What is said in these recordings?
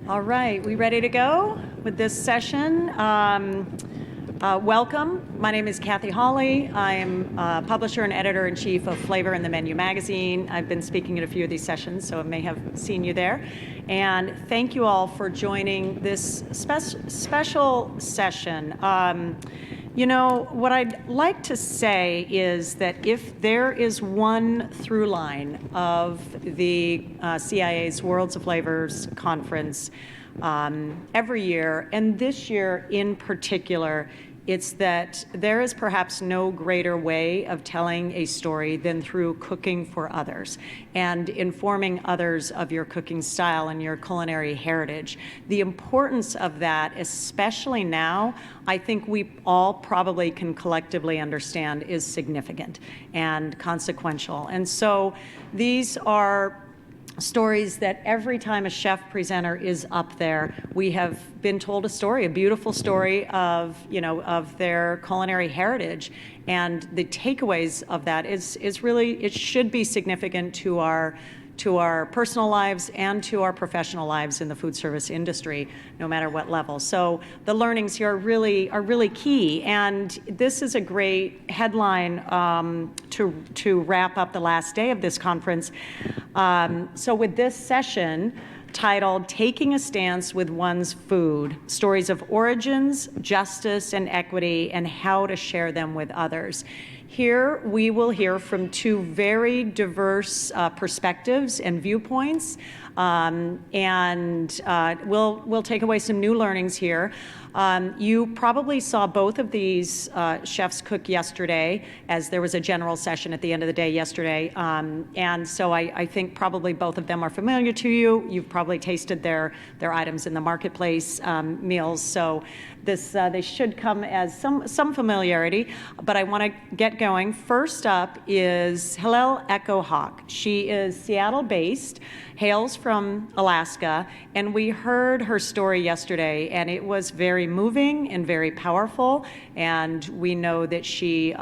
All right, we ready to go with this session? Welcome. My name is Cathy Holley. I am publisher and editor-in-chief of Flavor and the Menu magazine. I've been speaking at a few of these sessions, so I may have seen you there. And thank you all for joining this special session. You know, what I'd like to say is that if there is one through line of the CIA's Worlds of Flavors conference every year, and this year in particular, it's that there is perhaps no greater way of telling a story than through cooking for others and informing others of your cooking style and your culinary heritage. The importance of that, especially now, I think we all probably can collectively understand is significant and consequential. And so these are stories that every time a chef presenter is up there, we have been told a story, a beautiful story of, you know, of their culinary heritage. And the takeaways of that is really, it should be significant to our personal lives and to our professional lives in the food service industry, no matter what level. So the learnings here are really key. And this is a great headline to wrap up the last day of this conference. So with this session titled Taking a Stance with One's Food, Stories of Origins, Justice, and Equity, and How to Share Them with Others. Here we will hear from two very diverse perspectives and viewpoints, and we'll take away some new learnings here. You probably saw both of these chefs cook yesterday, as there was a general session at the end of the day yesterday, and so I think probably both of them are familiar to you. You've probably tasted their items in the marketplace meals, so they should come as some familiarity, but I want to get going. First up is Hillel Echo Hawk. She is Seattle-based, hails from Alaska, and we heard her story yesterday, and it was very moving and very powerful, and we know that she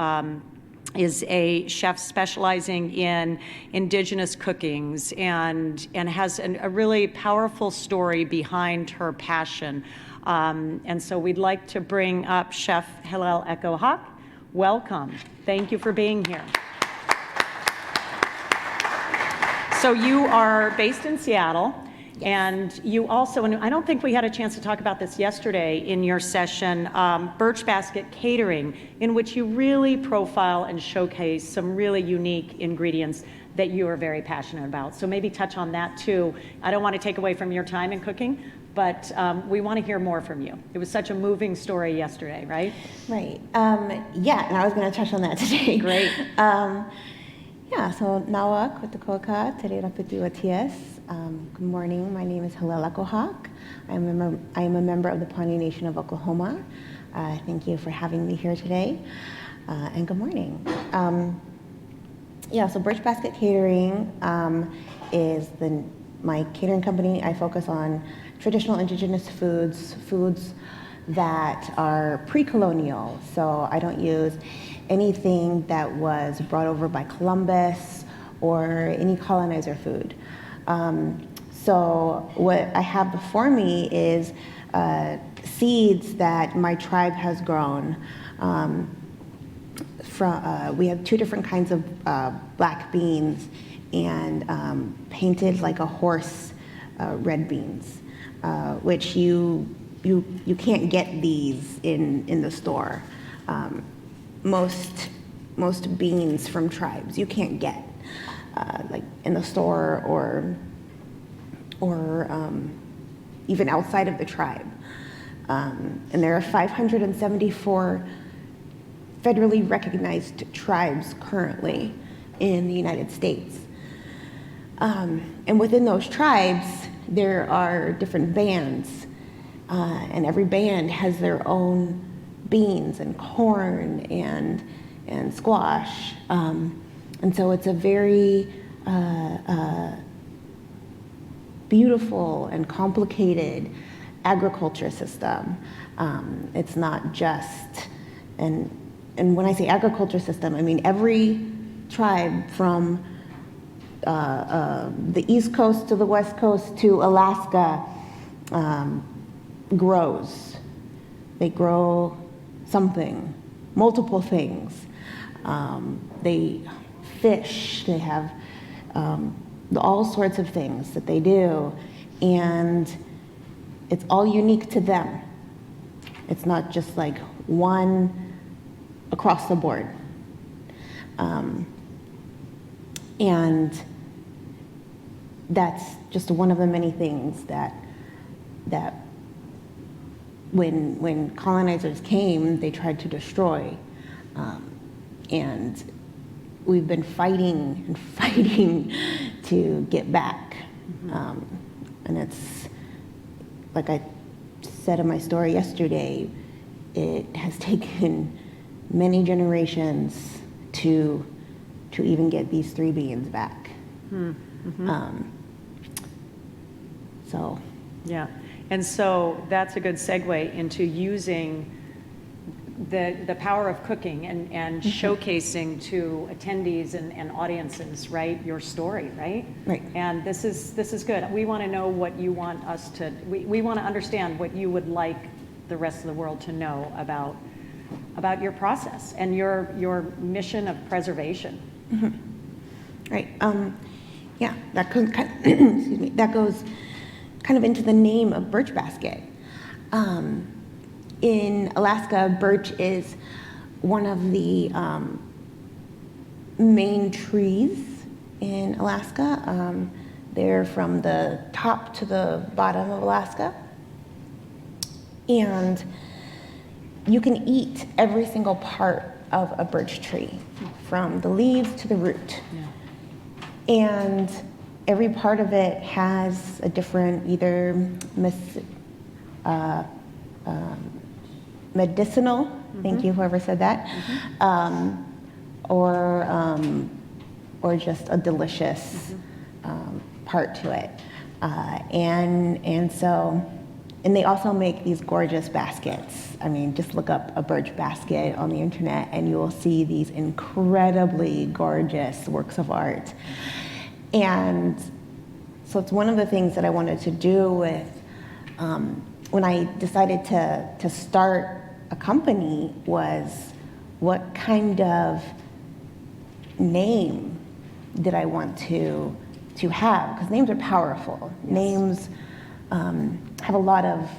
is a chef specializing in indigenous cookings and has a really powerful story behind her passion. And so we'd like to bring up Chef Hillel Echo Hawk. Welcome. Thank you for being here. So you are based in Seattle, and you also, and I don't think we had a chance to talk about this yesterday in your session, Birch Basket Catering, in which you really profile and showcase some really unique ingredients that you are very passionate about. So maybe touch on that too. I don't want to take away from your time in cooking, but we want to hear more from you. It was such a moving story yesterday, right? Right. Yeah, and I was going to touch on that today. Great. Yeah, so nawak watakoka tererapiti watias. Good morning. My name is Hillel Echo Hawk. I am a member of the Pawnee Nation of Oklahoma. Thank you for having me here today, and good morning. Yeah, so Birch Basket Catering is my catering company. I focus on traditional indigenous foods that are pre-colonial. So I don't use anything that was brought over by Columbus or any colonizer food. So what I have before me is seeds that my tribe has grown. We have two different kinds of black beans and painted like a horse red beans, which you can't get these in the store. Most beans from tribes you can't get like in the store or even outside of the tribe. And there are 574 federally recognized tribes currently in the United States. And within those tribes, there are different bands, and every band has their own beans and corn and squash. And so it's a very beautiful and complicated agriculture system. It's not just, and when I say agriculture system, I mean every tribe from the East Coast to the West Coast to Alaska grows. They grow something, multiple things. They fish, they have all sorts of things that they do, and it's all unique to them. It's not just like one across the board. And that's just one of the many things that when colonizers came, they tried to destroy. And we've been fighting and fighting to get back. And it's, like I said in my story yesterday, it has taken many generations to even get these 3 beings back. So. Yeah, and so that's a good segue into using the power of cooking and showcasing to attendees and audiences, right, your story, right? Right. And this is good. We want to know what you want us to, we want to understand what you would like the rest of the world to know about your process and your mission of preservation. Right. Yeah, that goes excuse me, that goes kind of into the name of Birch basket. In Alaska, birch is one of the main trees in Alaska. They're from the top to the bottom of Alaska. And you can eat every single part of a birch tree, from the leaves to the root. Yeah. And every part of it has a different either medicinal, thank you whoever said that, or just a delicious part to it. And they also make these gorgeous baskets. I mean, just look up a birch basket on the internet and you will see these incredibly gorgeous works of art. And so it's one of the things that I wanted to do with, when I decided to start a company, was what kind of name did I want to have? Because names are powerful. Yes. Names have a lot of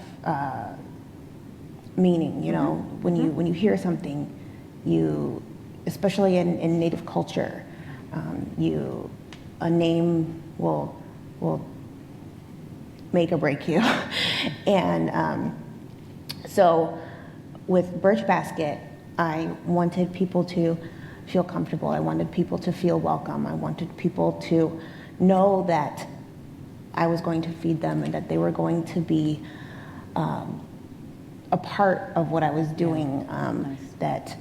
meaning, you know. When you hear something, especially in Native culture, a name will make or break you. And so with Birch Basket, I wanted people to feel comfortable. I wanted people to feel welcome. I wanted people to know that I was going to feed them and that they were going to be a part of what I was doing. Nice. That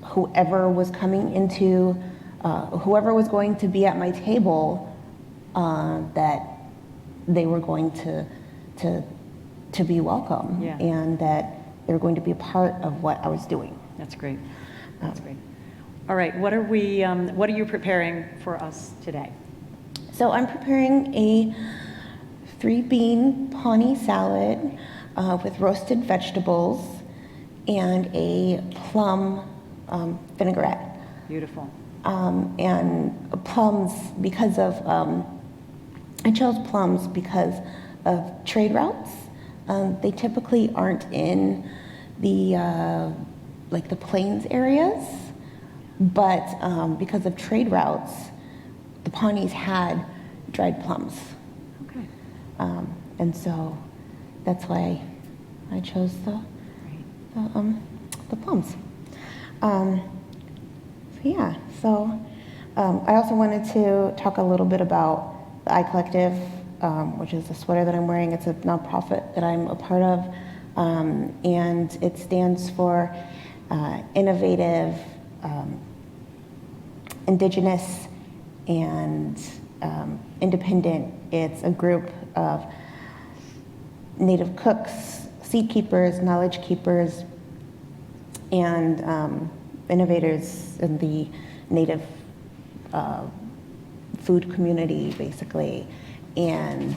whoever was coming into, whoever was going to be at my table, that they were going to be welcome, yeah. And that they were going to be a part of what I was doing. That's great. That's great. All right, what are you preparing for us today? So I'm preparing a 3-bean pawnee salad with roasted vegetables and a plum vinaigrette. Beautiful. And plums because of, I chose plums because of trade routes. They typically aren't in the like the plains areas, but because of trade routes, the Pawnees had dried plums. Okay. And so that's why I chose the plums. I also wanted to talk a little bit about the I Collective, which is a sweater that I'm wearing. It's a nonprofit that I'm a part of, and it stands for Innovative, Indigenous, and Independent. It's a group of Native cooks, seed keepers, knowledge keepers, and innovators in the Native food community, basically. And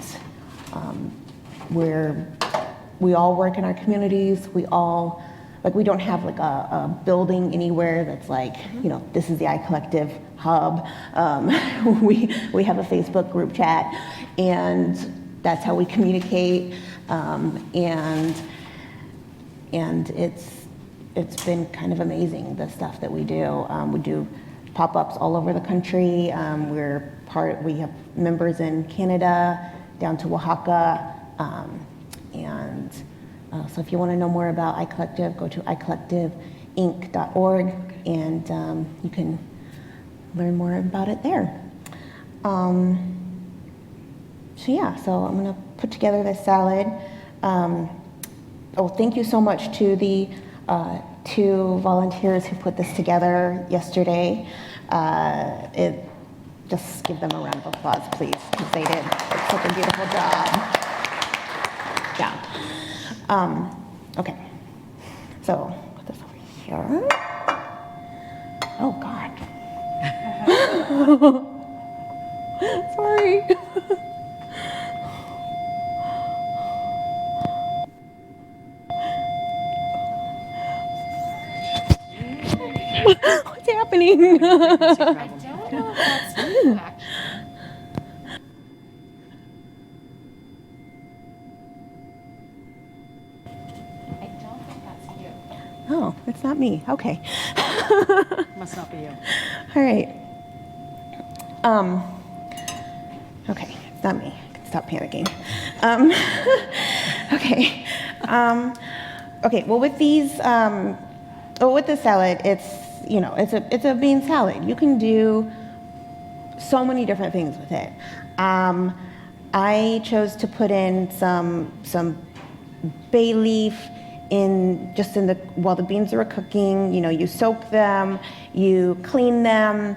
we all work in our communities. We all, like, we don't have like a building anywhere that's like, you know, this is the iCollective hub. We have a Facebook group chat, and that's how we communicate. And it's been kind of amazing, the stuff that we do. We do pop-ups all over the country. We have members in Canada, down to Oaxaca. So if you want to know more about iCollective, go to icollectiveinc.org, and you can learn more about it there. So I'm going to put together this salad. Thank you so much to the 2 volunteers who put this together yesterday. Just give them a round of applause, please, because they did such a beautiful job. Yeah. Okay. So put this over here. Oh God. Sorry. What's happening? I don't know if that's you, actually. I don't think that's you. Oh, it's not me. Okay. Must not be you. All right. Okay, it's not me. I can stop panicking. Okay. Okay. Well, with these, with the salad, it's a bean salad. You can do so many different things with it. I chose to put in some bay leaf while the beans are cooking. You soak them, you clean them,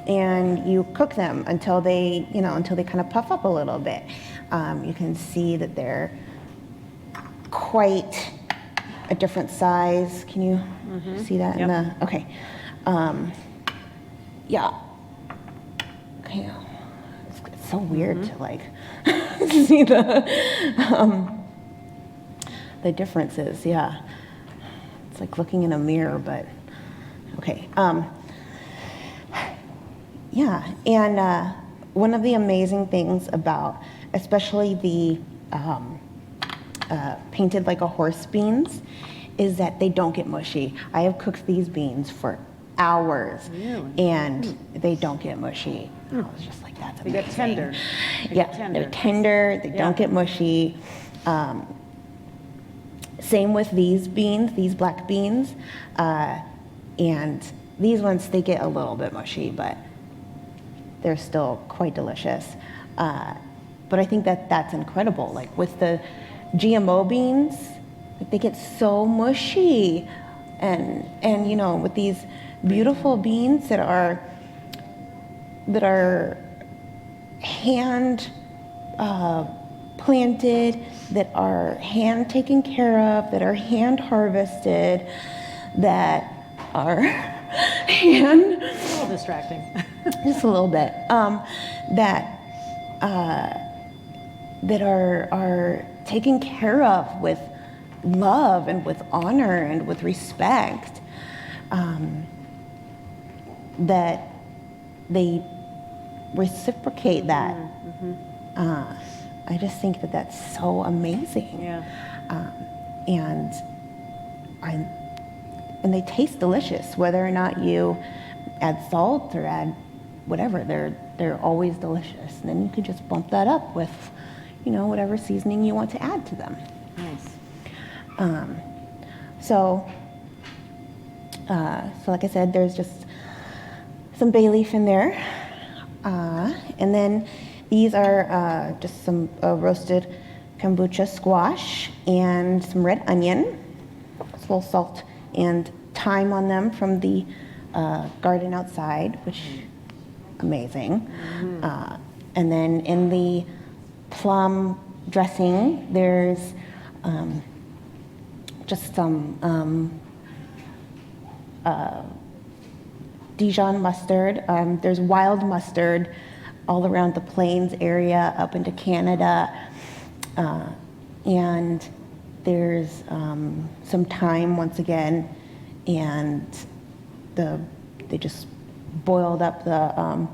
and you cook them until they kind of puff up a little bit. You can see that they're quite a different size. Can you see that? Yep. Okay. Yeah. Okay. It's so weird to like see the differences. Yeah. It's like looking in a mirror, but okay. Yeah. And one of the amazing things about, especially the painted like a horse beans, is that they don't get mushy. I have cooked these beans for hours, and they don't get mushy. I was just like, that's amazing. They get tender. They're tender. They don't get mushy. Same with these beans, these black beans, and these ones, they get a little bit mushy, but they're still quite delicious. But I think that's incredible. Like with the GMO beans, like they get so mushy, and with these beautiful beans that are hand planted, that are hand taken care of, that are hand harvested, that are hand A little distracting. just a little bit, that are taken care of with love and with honor and with respect, that they reciprocate that. I just think that that's so amazing. Yeah. And they taste delicious, whether or not you add salt or add whatever. They're always delicious. And then you can just bump that up with, whatever seasoning you want to add to them. Nice. So like I said, there's just some bay leaf in there. And then these are just some roasted kombucha squash and some red onion. Just a little salt and thyme on them from the garden outside, which amazing. And then in the plum dressing, there's just some Dijon mustard. There's wild mustard all around the plains area up into Canada. and there's some thyme once again, and they just boiled up the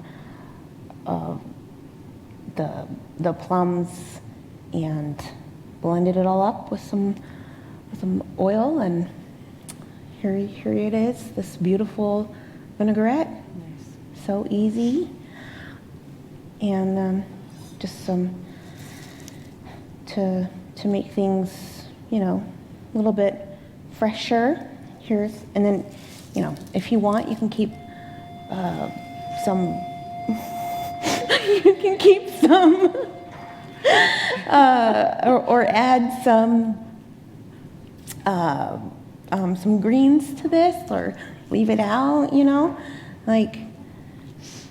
plums and blended it all up with some oil, and here it is, this beautiful vinaigrette. Nice. So easy, and just some to make things, a little bit fresher. And then, if you want, you can keep some. You can keep some, or add some greens to this, or leave it out. Like,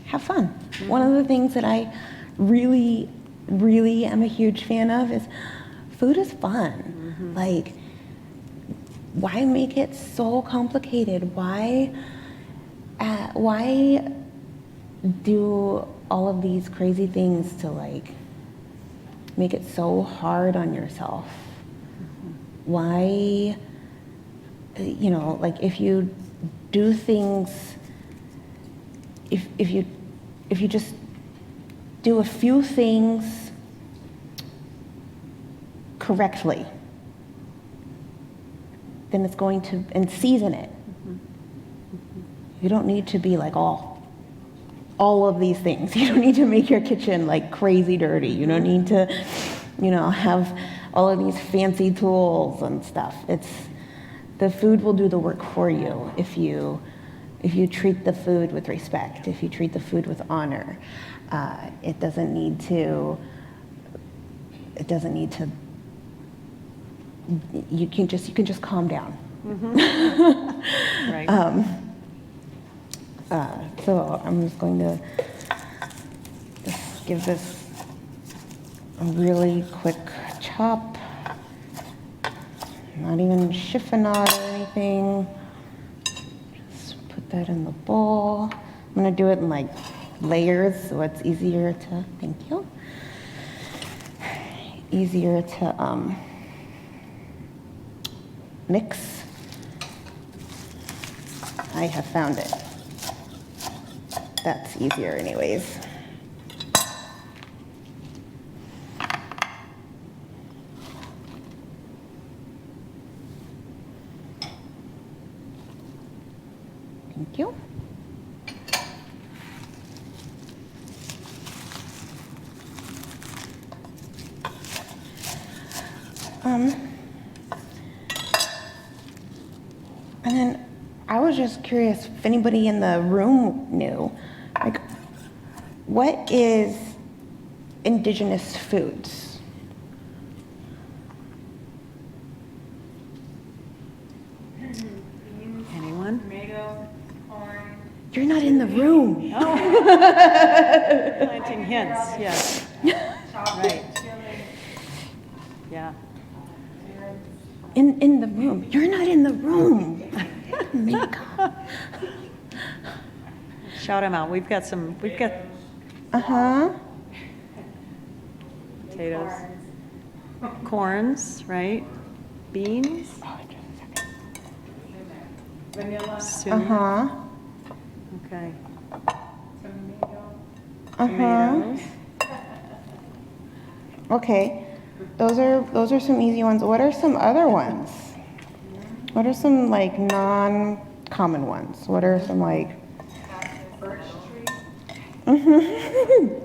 have fun. Mm-hmm. One of the things that I really, really am a huge fan of is food is fun. Mm-hmm. Like, why make it so complicated? Why do all of these crazy things to like make it so hard on yourself? Mm-hmm. Why, like if you do things, if you just do a few things correctly, then it's going to, and season it. Mm-hmm. Mm-hmm. You don't need to be like all of these things. You don't need to make your kitchen like crazy dirty. You don't need to, have all of these fancy tools and stuff. The food will do the work for you if you treat the food with respect, if you treat the food with honor. It doesn't need to, you can just calm down. Mm-hmm. Right. So I'm just going to just give this a really quick chop. Not even chiffonade or anything. Just put that in the bowl. I'm gonna do it in like layers so it's easier to, thank you. Easier to mix. I have found it. That's easier anyways. Thank you. And then I was just curious if anybody in the room knew, like, what is indigenous foods? Anyone? Tomato, corn. You're not in the room. Oh. Planting hints, yes. Right. Yeah. In the room. You're not in the room. Shout them out. We've got Uh-huh. potatoes. Corns, right? Beans. Vanilla, Sumac. Uh-huh. Okay. tomato. Uh-huh. Tomatoes. Okay. Those are some easy ones. What are some other ones? What are some like non-common ones? What are some like Birch tree.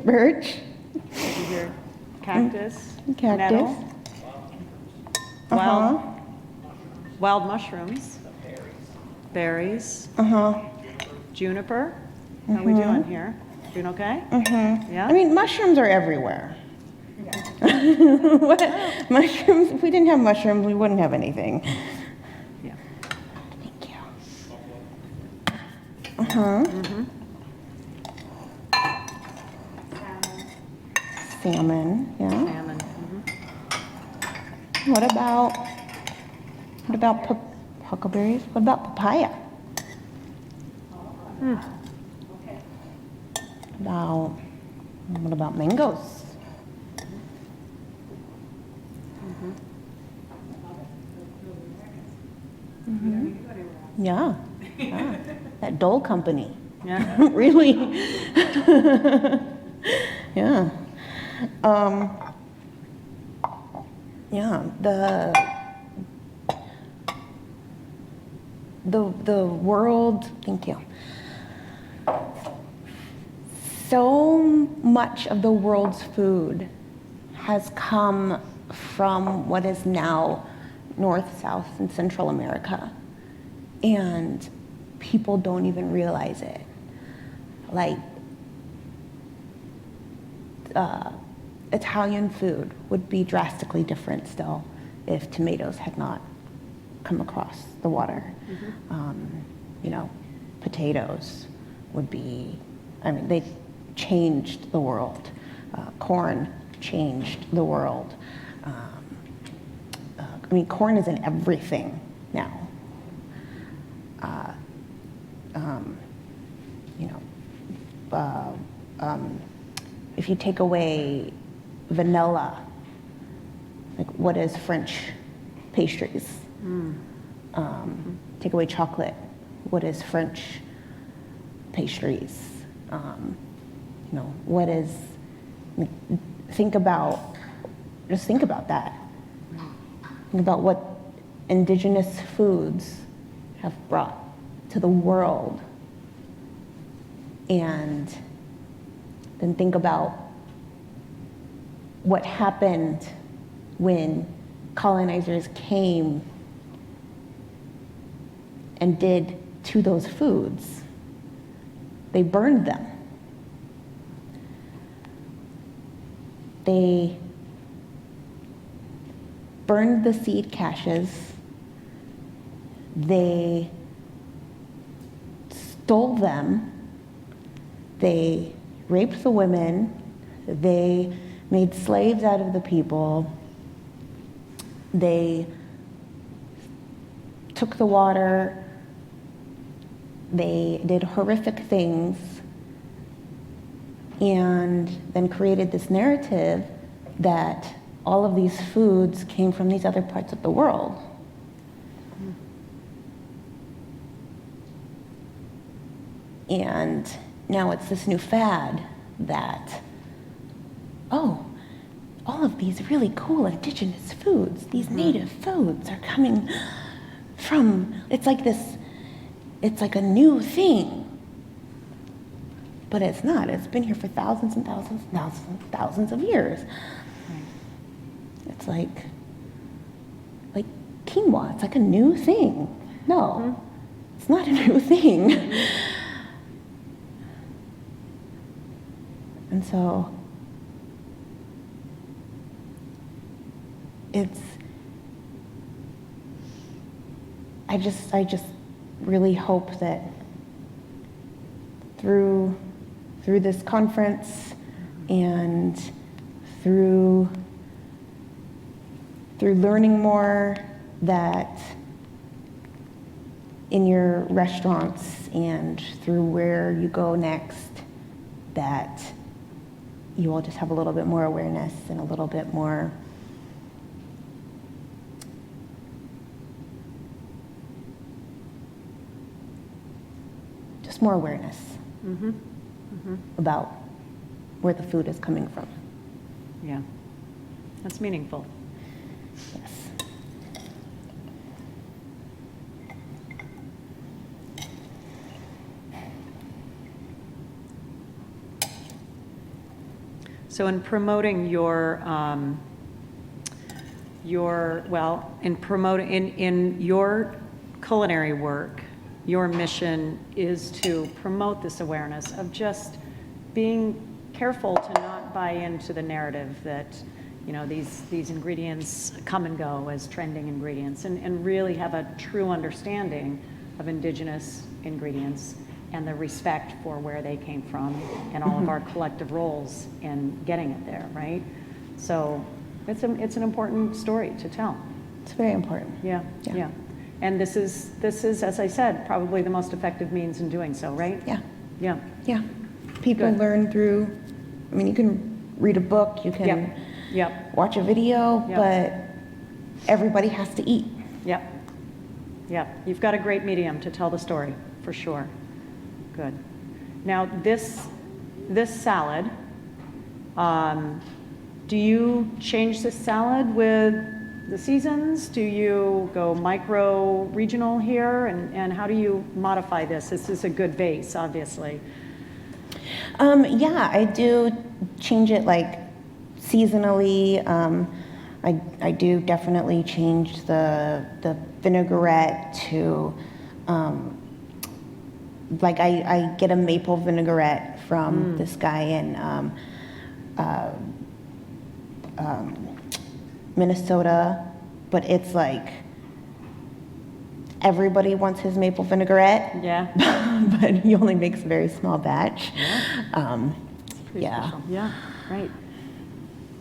birch? Over here. Cactus. Cactus. Nettle. Uh-huh. Wild mushrooms. Berries. Uh-huh. Juniper. How are we doing here? Doing okay? Mm-hmm. Yeah? I mean, mushrooms are everywhere. What? Mushrooms, if we didn't have mushrooms, we wouldn't have anything. Yeah. Thank you. Uh-huh. Mm-hmm. Salmon, yeah. Salmon. Mm-hmm. What about huckleberries? What about papaya? What about mangoes? Yeah. That Dole company. Yeah. Really? Yeah. Yeah, the world, thank you. So much of the world's food has come from what is now North, South, and Central America. And people don't even realize it. Like, Italian food would be drastically different still if tomatoes had not come across the water. You know, potatoes would be, I mean, they changed the world. Corn changed the world. I mean, corn is in everything now. You know, if you take away vanilla, like what is French pastries? Take away chocolate, what is French pastries? You know, what is, like, just think about that. Think about what indigenous foods have brought to the world. And then think about what happened when colonizers came and did to those foods. They burned them. They burned the seed caches. They stole them. They raped the women. They made slaves out of the people. They took the water. They did horrific things, and then created this narrative that all of these foods came from these other parts of the world. And now it's this new fad that, oh, all of these really cool indigenous foods, these native foods are coming from, it's like a new thing. But it's not. It's been here for thousands and thousands and thousands and thousands of years. It's like quinoa. It's like a new thing. No, it's not a new thing. And so I just really hope that through this conference and through learning more, that in your restaurants and through where you go next, that you will just have a little bit more awareness and a little bit more more awareness about where the food is coming from. Yeah, that's meaningful. Yes. So in promoting in your culinary work, your mission is to promote this awareness of just being careful to not buy into the narrative that, you know, these ingredients come and go as trending ingredients, and really have a true understanding of indigenous ingredients and the respect for where they came from and all of our collective roles in getting it there, right? So it's an important story to tell. It's very important. Yeah. And this is, as I said, probably the most effective means in doing so, right? Yeah. People Good. learn through, I mean, you can read a book, you can watch a video, but everybody has to eat. Yep. Yeah, you've got a great medium to tell the story, for sure. Good. Now, this salad, do you change this salad with the seasons? Do you go micro-regional here? And how do you modify this? This is a good base, obviously. Yeah, I do change it like seasonally. I do definitely change the vinaigrette to, like I get a maple vinaigrette from this guy in Minnesota, but it's like everybody wants his maple vinaigrette. Yeah. But he only makes a very small batch. Pretty Yeah. special. Yeah, right.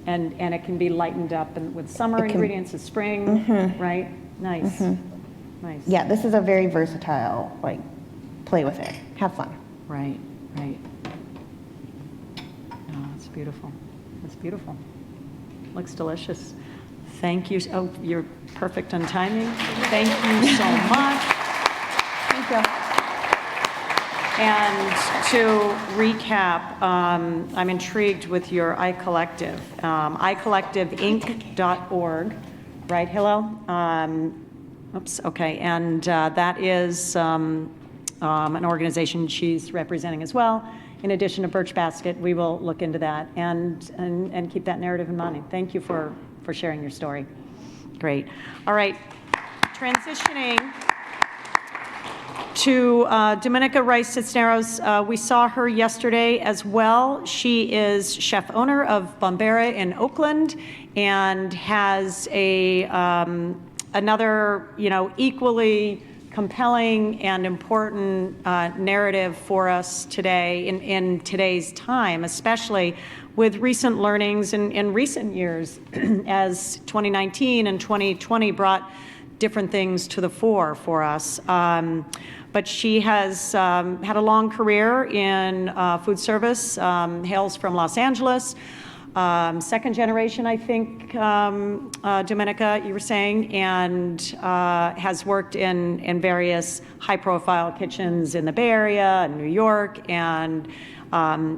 And it can be lightened up and with summer ingredients of spring, right? Nice. Nice. Yeah, this is a very versatile, like, play with it, have fun. Right, right. Oh, that's beautiful. That's beautiful. Looks delicious. Thank you. Oh, you're perfect on timing. Thank you so much. Thank you. And to recap, I'm intrigued with your iCollective, icollectiveinc.org, right, Hillel? Oops, okay, and that is an organization she's representing as well. In addition to Birch Basket, we will look into that and keep that narrative in mind. Thank you for sharing your story. Great. All right, transitioning to Dominica Rice-Cisneros. We saw her yesterday as well. She is chef owner of Bombera in Oakland and has another, equally compelling and important narrative for us today in today's time, especially with recent learnings in recent years as 2019 and 2020 brought different things to the fore for us. But she has had a long career in food service, hails from Los Angeles, second generation, I think, Dominica, you were saying, and has worked in various high-profile kitchens in the Bay Area and New York, and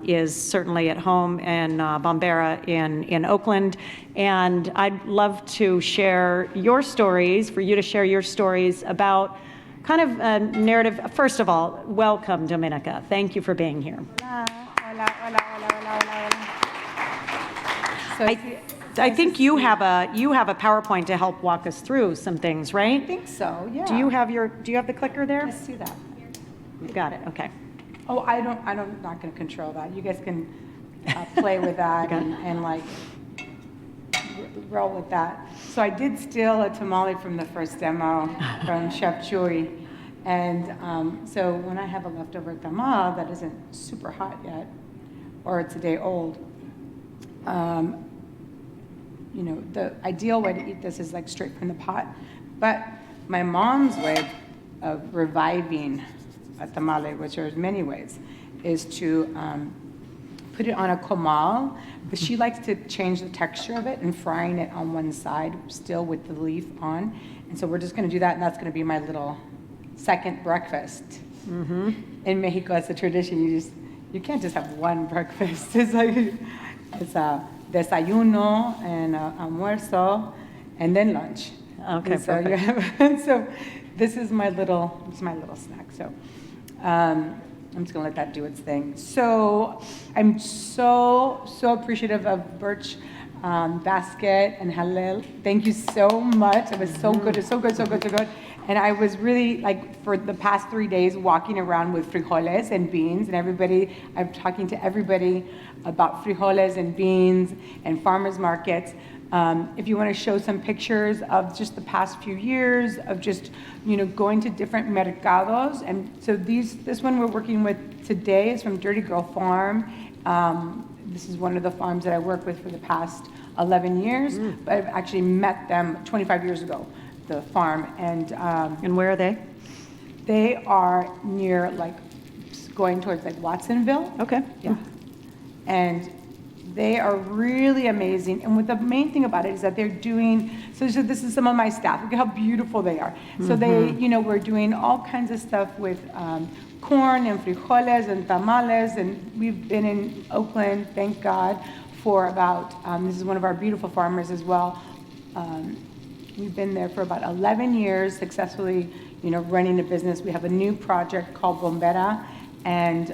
is certainly at home in Bombera in Oakland. And I'd love to share your stories, for you to share your stories about kind of a narrative. First of all, welcome, Dominica. Thank you for being here. Hola, hola, hola, hola, hola, hola, hola. So I think you have a PowerPoint to help walk us through some things, right? I think so, yeah. Do you have the clicker there? Let's do that. You've got it. Okay. Oh, I'm not going to control that. You guys can play with that and like roll with that. So I did steal a tamale from the first demo from Chef Chewy. And so when I have a leftover tamal that isn't super hot yet, or it's a day old, the ideal way to eat this is like straight from the pot. But my mom's way of reviving a tamale, which there's many ways, is to put it on a comal, but she likes to change the texture of it and frying it on one side, still with the leaf on. And so we're just gonna do that, and that's gonna be my little second breakfast. Mm-hmm. In Mexico, it's a tradition. You can't just have one breakfast. It's like, it's a desayuno and a almuerzo, and then lunch. Okay, and so perfect. so this is my little snack. So I'm just gonna let that do its thing. So I'm so appreciative of Birch Basket and Hillel. Thank you so much. It was so good. It's so good, so good, so good. And I was really, like, for the past 3 days, walking around with frijoles and beans, and I'm talking to everybody about frijoles and beans and farmers markets. If you want to show some pictures of just the past few years of just, going to different mercados. And so this one we're working with today is from Dirty Girl Farm. This is one of the farms that I work with for the past 11 years, but I've actually met them 25 years ago, the farm. And where are they? They are near, like, going towards, like, Watsonville. Okay. Yeah. And They are really amazing. And what the main thing about it is that they're doing, so this is some of my staff. Look at how beautiful they are. So they, we're doing all kinds of stuff with corn and frijoles and tamales. And we've been in Oakland, thank God, for about, this is one of our beautiful farmers as well. We've been there for about 11 years, successfully, running a business. We have a new project called Bombera. And,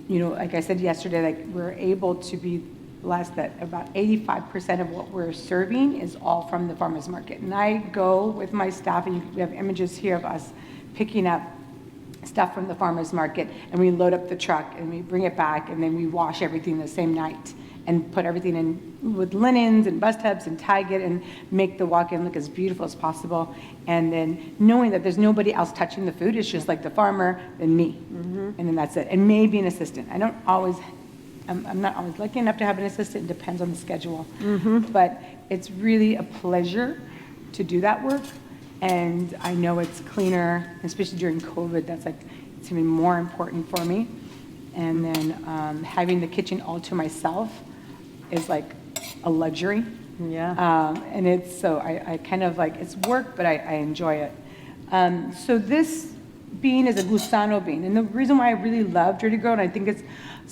like I said yesterday, like we're able to be blessed that about 85% of what we're serving is all from the farmers market. And I go with my staff, and we have images here of us picking up stuff from the farmers market, and we load up the truck and we bring it back, and then we wash everything the same night and put everything in with linens and bus tubs and tag it and make the walk-in look as beautiful as possible. And then knowing that there's nobody else touching the food, it's just like the farmer and me, and then that's it. And maybe an assistant. I'm not always lucky enough to have an assistant. It depends on the schedule. But it's really a pleasure to do that work. And I know it's cleaner, especially during COVID. That's like, it's even more important for me. And then having the kitchen all to myself is like a luxury. Yeah. And it's, so I kind of like, it's work, but I enjoy it. So this bean is a gusano bean. And the reason why I really love Dirty Girl, and I think it's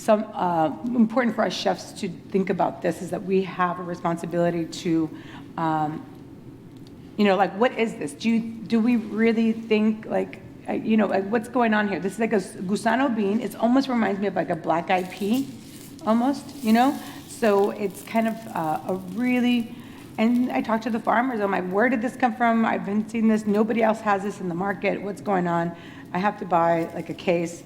important for us chefs to think about this, is that we have a responsibility to, like, what is this? Do we really think like, like what's going on here? This is like a gusano bean. It almost reminds me of like a black-eyed pea, almost, So it's kind of a really, and I talked to the farmers. I'm like, where did this come from? I've been seeing this. Nobody else has this in the market. What's going on? I have to buy like a case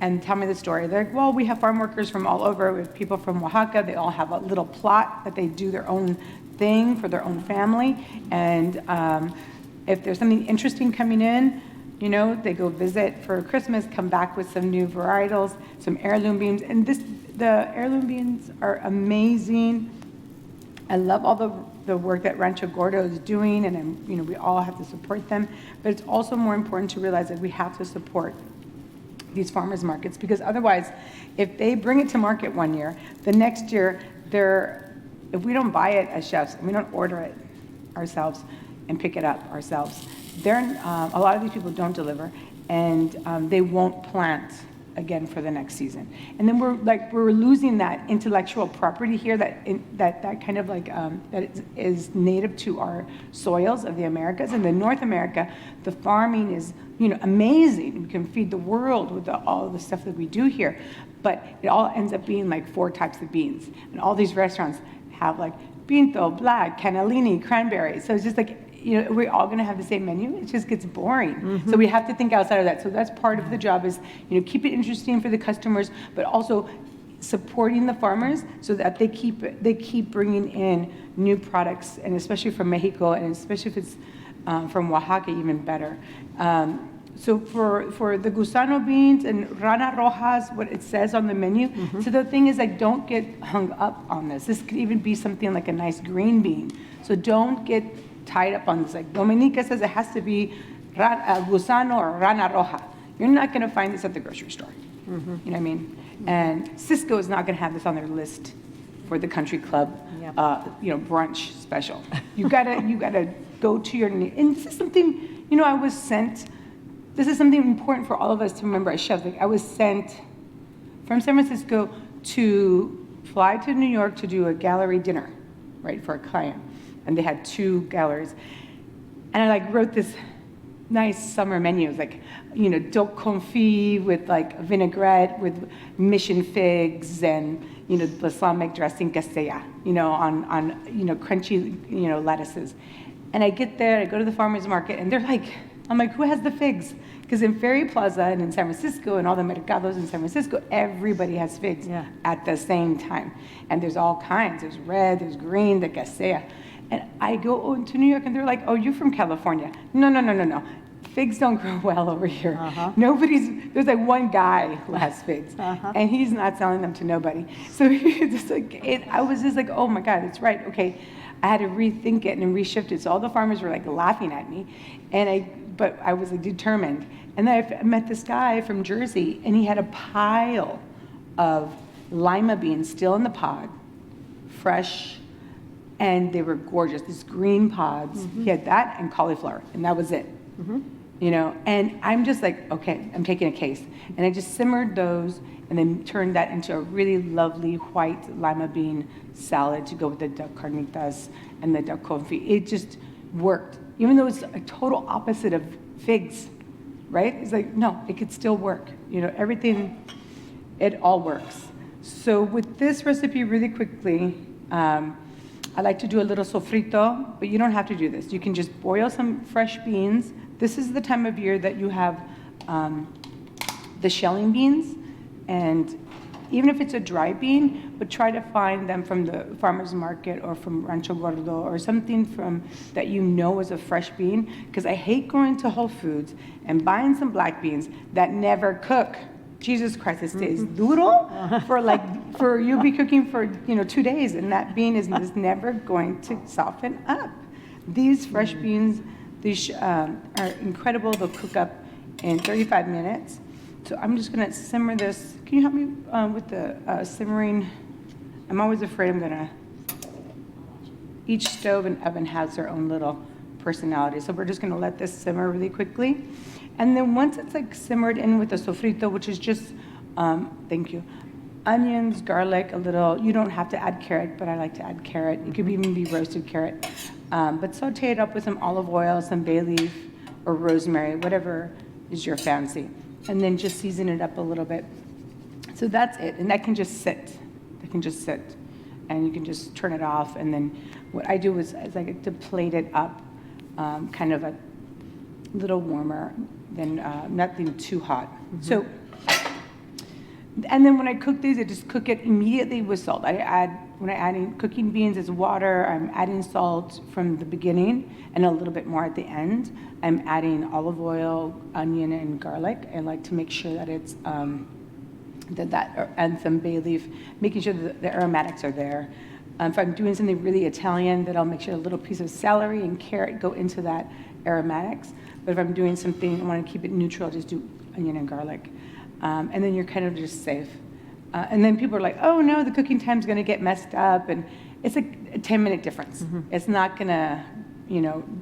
and tell me the story. They're like, well, we have farm workers from all over. We have people from Oaxaca. They all have a little plot that they do their own thing for their own family. And if there's something interesting coming in, they go visit for Christmas, come back with some new varietals, some heirloom beans. And the heirloom beans are amazing. I love all the work that Rancho Gordo is doing, and we all have to support them. But it's also more important to realize that we have to support these farmers markets, because otherwise, if they bring it to market one year, the next year, if we don't buy it as chefs and we don't order it ourselves and pick it up ourselves, a lot of these people don't deliver, and they won't plant again for the next season. And then we're losing that intellectual property here that kind of like that is native to our soils of the Americas. And in North America, the farming is amazing. We can feed the world with all of the stuff that we do here, but it all ends up being like 4 types of beans. And all these restaurants have like pinto, black, cannellini, cranberry. So it's just like, we're all going to have the same menu. It just gets boring. So we have to think outside of that. So that's part of the job, is keep it interesting for the customers, but also supporting the farmers so that they keep bringing in new products, and especially from Mexico, and especially if it's from Oaxaca, even better. So for the gusano beans and rana rojas, what it says on the menu. So the thing is, like, don't get hung up on this. This could even be something like a nice green bean. So don't get tied up on this. Like Dominica says, it has to be gusano or rana roja. You're not going to find this at the grocery store. You know what I mean? And Cisco is not going to have this on their list for the country club, brunch special. You gotta go to your, and this is something, I was sent. This is something important for all of us to remember as chefs. Like, I was sent from San Francisco to fly to New York to do a gallery dinner, right, for a client. And they had 2 galleries. And I wrote this nice summer menu. It was like, doke confit with like vinaigrette with mission figs and, balsamic dressing casella, on crunchy, lettuces. And I get there, I go to the farmer's market, and I'm like, who has the figs? Because in Ferry Plaza and in San Francisco and all the mercados in San Francisco, everybody has figs at the same time. And there's all kinds. There's red, there's green, the casella. And I go to New York, and they're like, oh, you're from California. No. Figs don't grow well over here. There's like one guy who has figs, and he's not selling them to nobody. So it's like, I was just like, oh my God, that's right. Okay, I had to rethink it and reshift it. So all the farmers were like laughing at me, but I was like determined. And then I met this guy from Jersey, and he had a pile of lima beans still in the pod, fresh, and they were gorgeous. These green pods. He had that and cauliflower, and that was it. You know, and I'm just like, okay, I'm taking a case. And I just simmered those and then turned that into a really lovely white lima bean salad to go with the duck carnitas and the duck confit. It just worked. Even though it's a total opposite of figs, right? It's like, no, it could still work. You know, everything, it all works. So with this recipe really quickly, I like to do a little sofrito, but you don't have to do this. You can just boil some fresh beans. This is the time of year that you have the shelling beans, and even if it's a dry bean, but try to find them from the farmer's market or from Rancho Gordo or something from that you know is a fresh bean, because I hate going to Whole Foods and buying some black beans that never cook. Jesus Christ, it stays duro for you'll be cooking for 2 days, and that bean is just never going to soften up. These fresh beans, these are incredible. They'll cook up in 35 minutes. So I'm just gonna simmer this. Can you help me with the simmering? I'm always afraid each stove and oven has their own little personality. So we're just gonna let this simmer really quickly. And then once it's like simmered in with the sofrito, which is just, thank you, onions, garlic, a little, you don't have to add carrot, but I like to add carrot. It could even be roasted carrot. But saute it up with some olive oil, some bay leaf, or rosemary, whatever is your fancy. And then just season it up a little bit. So that's it, and that can just sit. That can just sit. And you can just turn it off, and then what I do is I like to plate it up, kind of a little warmer than nothing too hot. So, and then when I cook these, I just cook it immediately with salt. When I'm adding cooking beans as water, I'm adding salt from the beginning and a little bit more at the end. I'm adding olive oil, onion, and garlic. I like to make sure that it's and some bay leaf, making sure that the aromatics are there. If I'm doing something really Italian, then I'll make sure a little piece of celery and carrot go into that aromatics. But if I'm doing something, I want to keep it neutral, just do onion and garlic. And then you're kind of just safe. And then people are like, oh no, the cooking time's going to get messed up. And it's a 10-minute difference. It's not going to,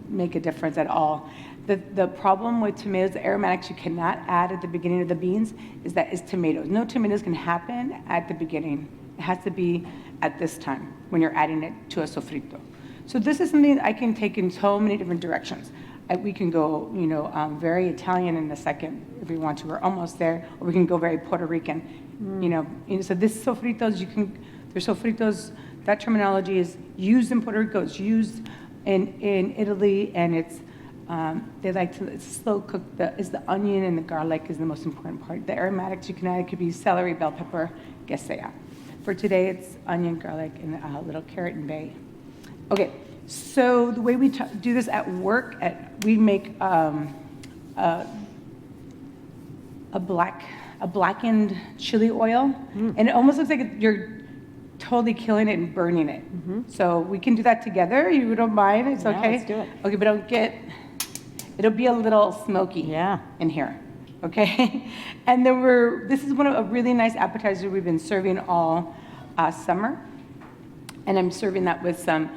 make a difference at all. The problem with tomatoes, the aromatics you cannot add at the beginning of the beans is that it's tomatoes. No tomatoes can happen at the beginning. It has to be at this time when you're adding it to a sofrito. So this is something I can take in so many different directions. We can go, very Italian in a second if we want to. We're almost there. Or we can go very Puerto Rican. So this sofritos, there's sofritos, that terminology is used in Puerto Rico. It's used in Italy, and it's they like to slow cook. Is the onion and the garlic is the most important part. The aromatics you can add, it could be celery, bell pepper, que sea. For today, it's onion, garlic, and a little carrot and bay. Okay, so the way we do this at work, we make a blackened chili oil, and it almost looks like you're totally killing it and burning it. So we can do that together. You don't mind? It's okay. Let's do it. Okay, but it'll be a little smoky in here. Okay, and then this is a really nice appetizer we've been serving all summer, and I'm serving that with some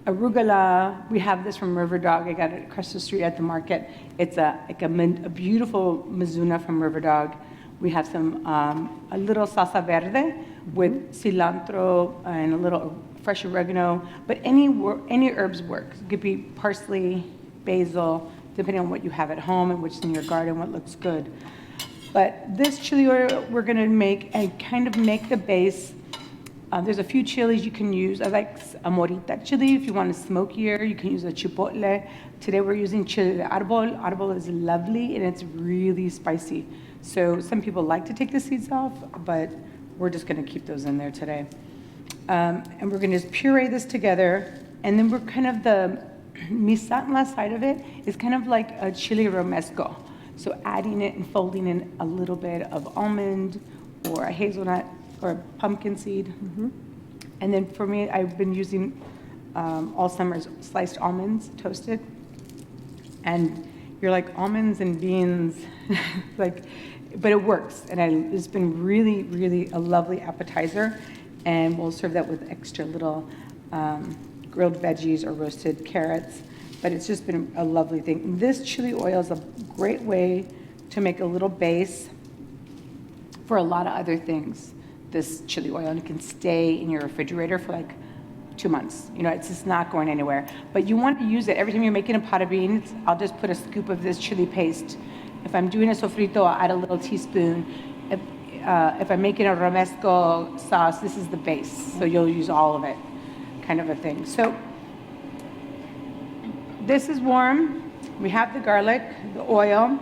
arugula. We have this from River Dog. I got it across the street at the market. It's a beautiful mizuna from River Dog. We have some a little salsa verde with cilantro and a little fresh oregano, but any herbs work. It could be parsley, basil, depending on what you have at home and what's in your garden, what looks good. But this chili oil we're gonna make and kind of make the base. There's a few chilies you can use. I like a morita chili. If you want a smokier, you can use a chipotle. Today we're using chili de arbol. Arbol is lovely and it's really spicy. So some people like to take the seeds off, but we're just gonna keep those in there today. And we're gonna just puree this together, and then we're kind of the misatla side of it is kind of like a chili romesco. So adding it and folding in a little bit of almond or a hazelnut or a pumpkin seed. And then for me, I've been using all summer's sliced almonds, toasted. And you're like, almonds and beans, like but it works. And it's been really, really a lovely appetizer. And we'll serve that with extra little grilled veggies or roasted carrots. But it's just been a lovely thing. This chili oil is a great way to make a little base for a lot of other things. This chili oil, and it can stay in your refrigerator for like 2 months. You know, it's just not going anywhere. But you want to use it every time you're making a pot of beans. I'll just put a scoop of this chili paste. If I'm doing a sofrito, I'll add a little teaspoon. If I'm making a romesco sauce, this is the base. So you'll use all of it, kind of a thing. So this is warm. We have the garlic, the oil.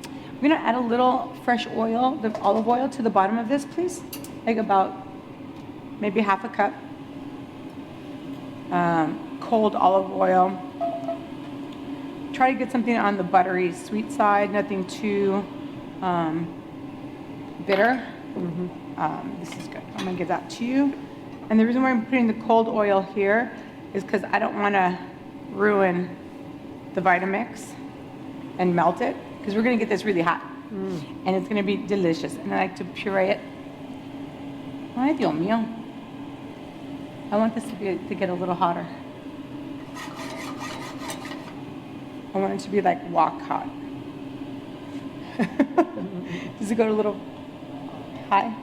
I'm gonna add a little fresh oil, the olive oil, to the bottom of this, please. Like about maybe half a cup. Cold olive oil. Try to get something on the buttery sweet side, nothing too bitter. This is good. I'm gonna give that to you. And the reason why I'm putting the cold oil here is because I don't wanna ruin the Vitamix and melt it, because we're gonna get this really hot. And it's gonna be delicious. And I like to puree it. Ay, Dios mío. I want this to get a little hotter. I want it to be like wok hot. Does it go a little high?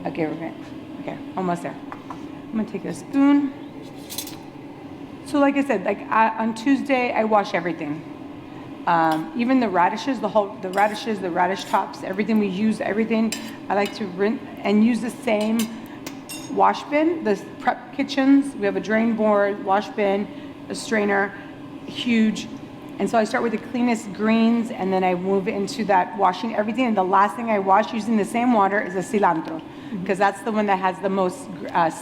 Okay, we're good. Okay, almost there. I'm gonna take a spoon. So like I said, on Tuesday, I wash everything. Even the radishes, the radish tops, everything we use, everything. I like to rinse and use the same wash bin, the prep kitchens. We have a drain board, wash bin, a strainer, huge. And so I start with the cleanest greens, and then I move into that washing everything. And the last thing I wash using the same water is the cilantro, because that's the one that has the most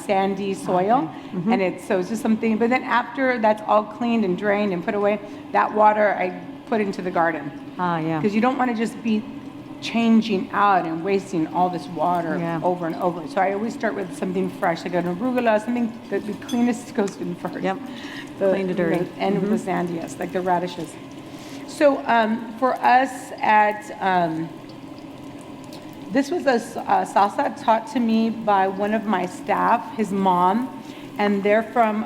sandy soil. And it's just something. But then after that's all cleaned and drained and put away, that water I put into the garden. Yeah. Because you don't want to just be changing out and wasting all this water over and over. So I always start with something fresh, like an arugula, something that the cleanest goes in first. Yep. Clean to dirty. And with the sandiest, like the radishes. So for us this was a salsa taught to me by one of my staff, his mom, and they're from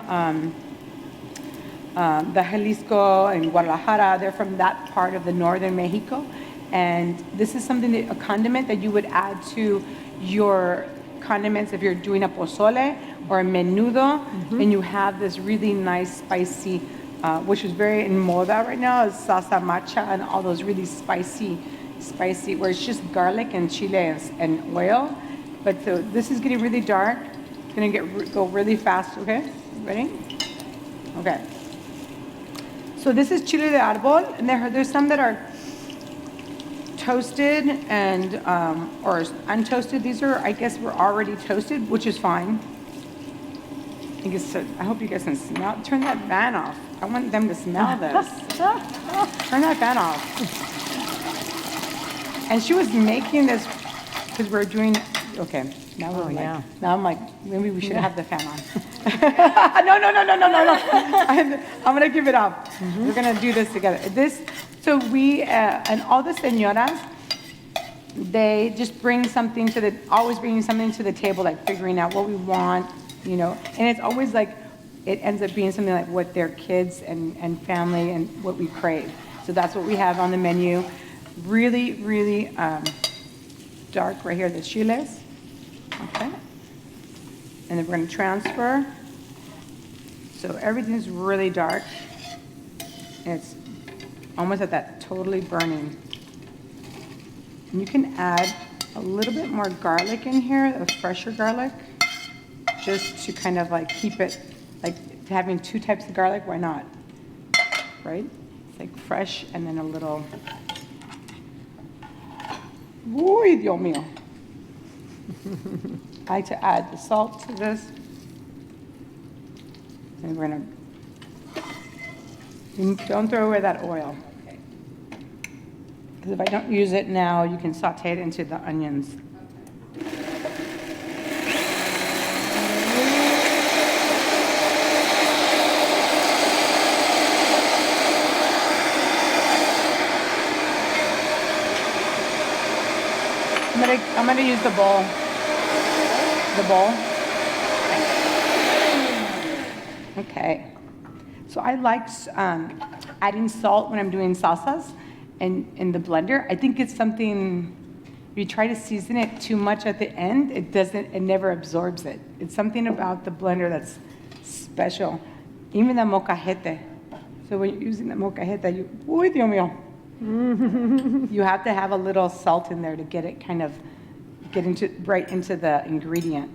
the Jalisco and Guadalajara. They're from that part of the northern Mexico. And this is something a condiment that you would add to your condiments if you're doing a pozole or a menudo, and you have this really nice spicy, which is very in moda right now, is salsa macha and all those really spicy, where it's just garlic and chile and oil. But so this is getting really dark. It's gonna go really fast. Okay, ready? Okay. So this is chile de árbol, and there's some that are toasted and or untoasted. These are, I guess, were already toasted, which is fine. I hope you guys can smell. Turn that fan off. I want them to smell this. Turn that fan off. And she was making this because we're doing. Okay, now we're now I'm like, maybe we should have the fan on. No. I'm gonna give it up. We're gonna do this together. So we and all the señoras, they just bring something always bringing something to the table, like figuring out what we want, you know. And it's always like, it ends up being something like what their kids and family and what we crave. So that's what we have on the menu. Really, really dark right here, the chiles. Okay. And then we're gonna transfer. So everything's really dark. It's almost at that totally burning. And you can add a little bit more garlic in here, a fresher garlic, just to kind of like keep it, like having two types of garlic, why not? Right? It's like fresh and then a little, uy, Dios mío. I like to add the salt to this. And we're gonna, don't throw away that oil. Because if I don't use it now, you can saute it into the onions. I'm gonna use the bowl. The bowl. Okay. So I like adding salt when I'm doing salsas in the blender. I think it's something, if you try to season it too much at the end, it never absorbs it. It's something about the blender that's special. Even the molcajete. So when you're using the molcajete, uy, Dios mío. You have to have a little salt in there to get it right into the ingredient.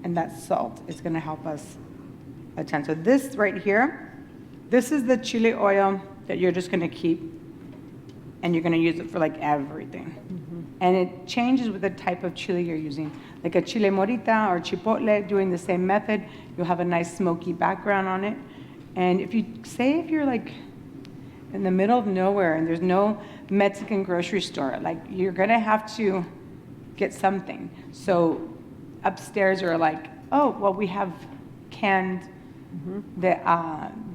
And that salt is gonna help us a ton. So this right here, this is the chili oil that you're just gonna keep, and you're gonna use it for like everything. And it changes with the type of chili you're using. Like a chile morita or chipotle, doing the same method, you'll have a nice smoky background on it. And if you're like in the middle of nowhere and there's no Mexican grocery store, like you're gonna have to get something. So upstairs are like, oh, well, we have canned the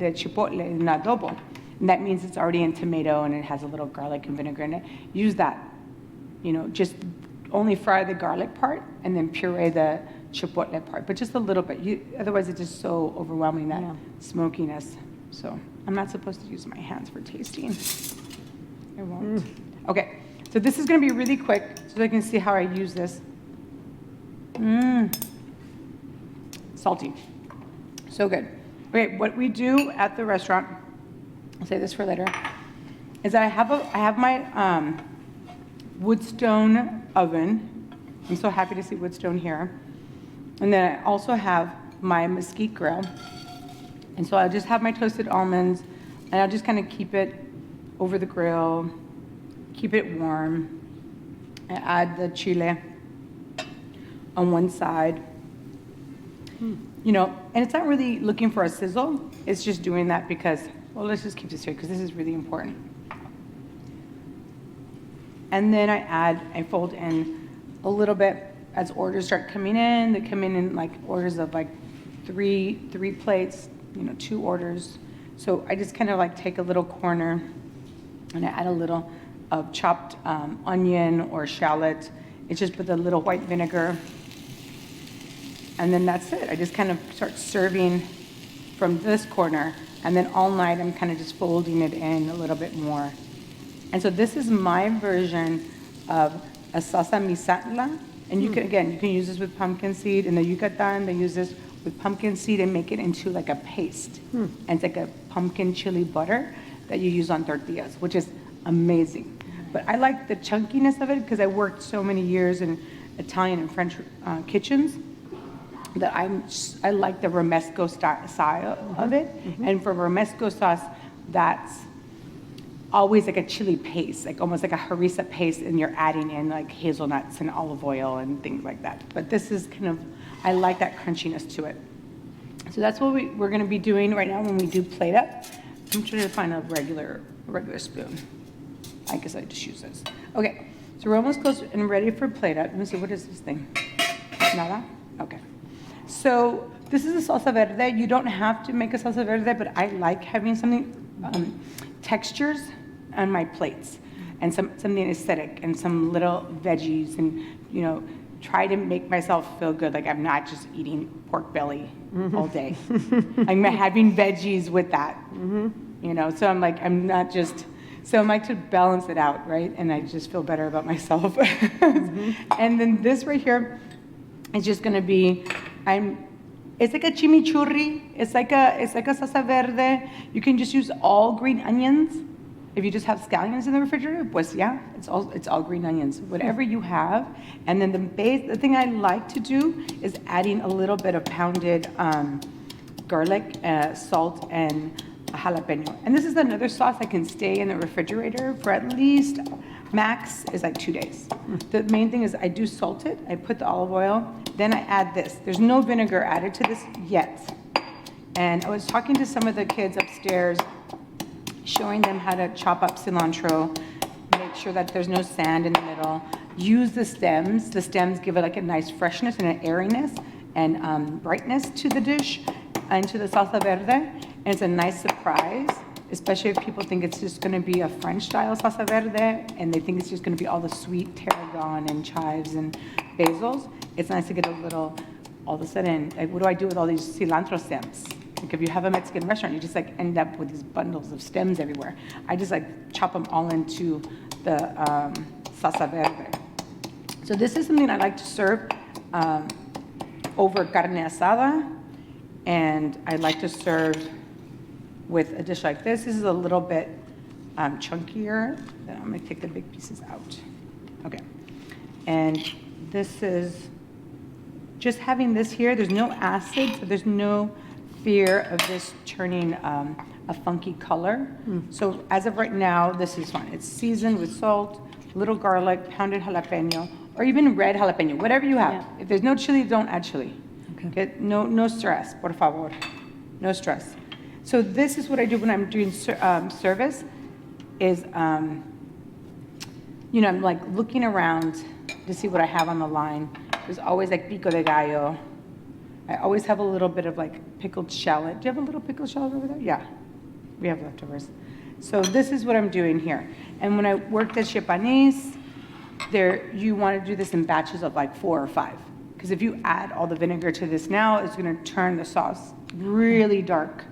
chipotle in adobo. And that means it's already in tomato and it has a little garlic and vinegar in it. Use that. Just only fry the garlic part and then puree the chipotle part, but just a little bit. Otherwise, it's just so overwhelming, that smokiness. So I'm not supposed to use my hands for tasting. I won't. Okay, so this is gonna be really quick so I can see how I use this. Salty. So good. Okay, what we do at the restaurant, I'll say this for later, is that I have my woodstone oven. I'm so happy to see woodstone here. And then I also have my mesquite grill. And so I just have my toasted almonds, and I'll just kind of keep it over the grill, keep it warm. I add the chile on one side. And it's not really looking for a sizzle. It's just doing that because, well, let's just keep this here because this is really important. And then I fold in a little bit as orders start coming in. They come in like orders of like three plates, 2 orders. So I just kind of like take a little corner and I add a little of chopped onion or shallot. It's just with a little white vinegar. And then that's it. I just kind of start serving from this corner. And then all night I'm kind of just folding it in a little bit more. And so this is my version of a salsa misatla. And you can use this with pumpkin seed. In the Yucatan, they use this with pumpkin seed and make it into like a paste. And it's like a pumpkin chili butter that you use on tortillas, which is amazing. But I like the chunkiness of it because I worked so many years in Italian and French kitchens that I like the romesco style of it. And for romesco sauce, that's always like a chili paste, like almost like a harissa paste, and you're adding in like hazelnuts and olive oil and things like that. But this is kind of, I like that crunchiness to it. So that's what we're gonna be doing right now when we do plate up. I'm trying to find a regular spoon. I guess I just use this. Okay, so we're almost close and ready for plate up. Let me see, what is this thing? Nada? Okay. So this is a salsa verde. You don't have to make a salsa verde, but I like having something, textures on my plates and something aesthetic and some little veggies and, try to make myself feel good. Like I'm not just eating pork belly all day. I'm having veggies with that, so I'm not just, so I like to balance it out, right? And I just feel better about myself. And then this right here is just gonna be, it's like a chimichurri. It's like a salsa verde. You can just use all green onions. If you just have scallions in the refrigerator, pues yeah, it's all green onions. Whatever you have. And then the thing I like to do is adding a little bit of pounded garlic, salt, and a jalapeno. And this is another sauce that can stay in the refrigerator for at least, max is like 2 days. The main thing is I do salt it. I put the olive oil. Then I add this. There's no vinegar added to this yet. And I was talking to some of the kids upstairs, showing them how to chop up cilantro, make sure that there's no sand in the middle. Use the stems. The stems give it like a nice freshness and an airiness and brightness to the dish and to the salsa verde. And it's a nice surprise especially if people think it's just gonna be a French style salsa verde and they think it's just gonna be all the sweet tarragon and chives and basils. It's nice to get a little, all of a sudden, like what do I do with all these cilantro stems? Like if you have a Mexican restaurant, you just like end up with these bundles of stems everywhere. I just like chop them all into the salsa verde. So this is something I like to serve over carne asada, and I like to serve with a dish like this. This is a little bit chunkier. Then I'm gonna take the big pieces out. Okay, and this is just having this here. There's no acid, so there's no fear of this turning a funky color. So as of right now, this is fine. It's seasoned with salt, little garlic, pounded jalapeno, or even red jalapeno, whatever you have. Yeah. If there's no chili, don't add chili. Okay. No stress, por favor. No stress. So this is what I do when I'm doing service, is, you know, I'm like looking around to see what I have on the line. There's always like pico de gallo. I always have a little bit of like pickled shallot. Do you have a little pickled shallot over there? Yeah, we have leftovers. So this is what I'm doing here. And when I worked at Chez Panisse, there, you want to do this in batches of like 4 or 5. Because if you add all the vinegar to this now, it's going to turn the sauce really dark.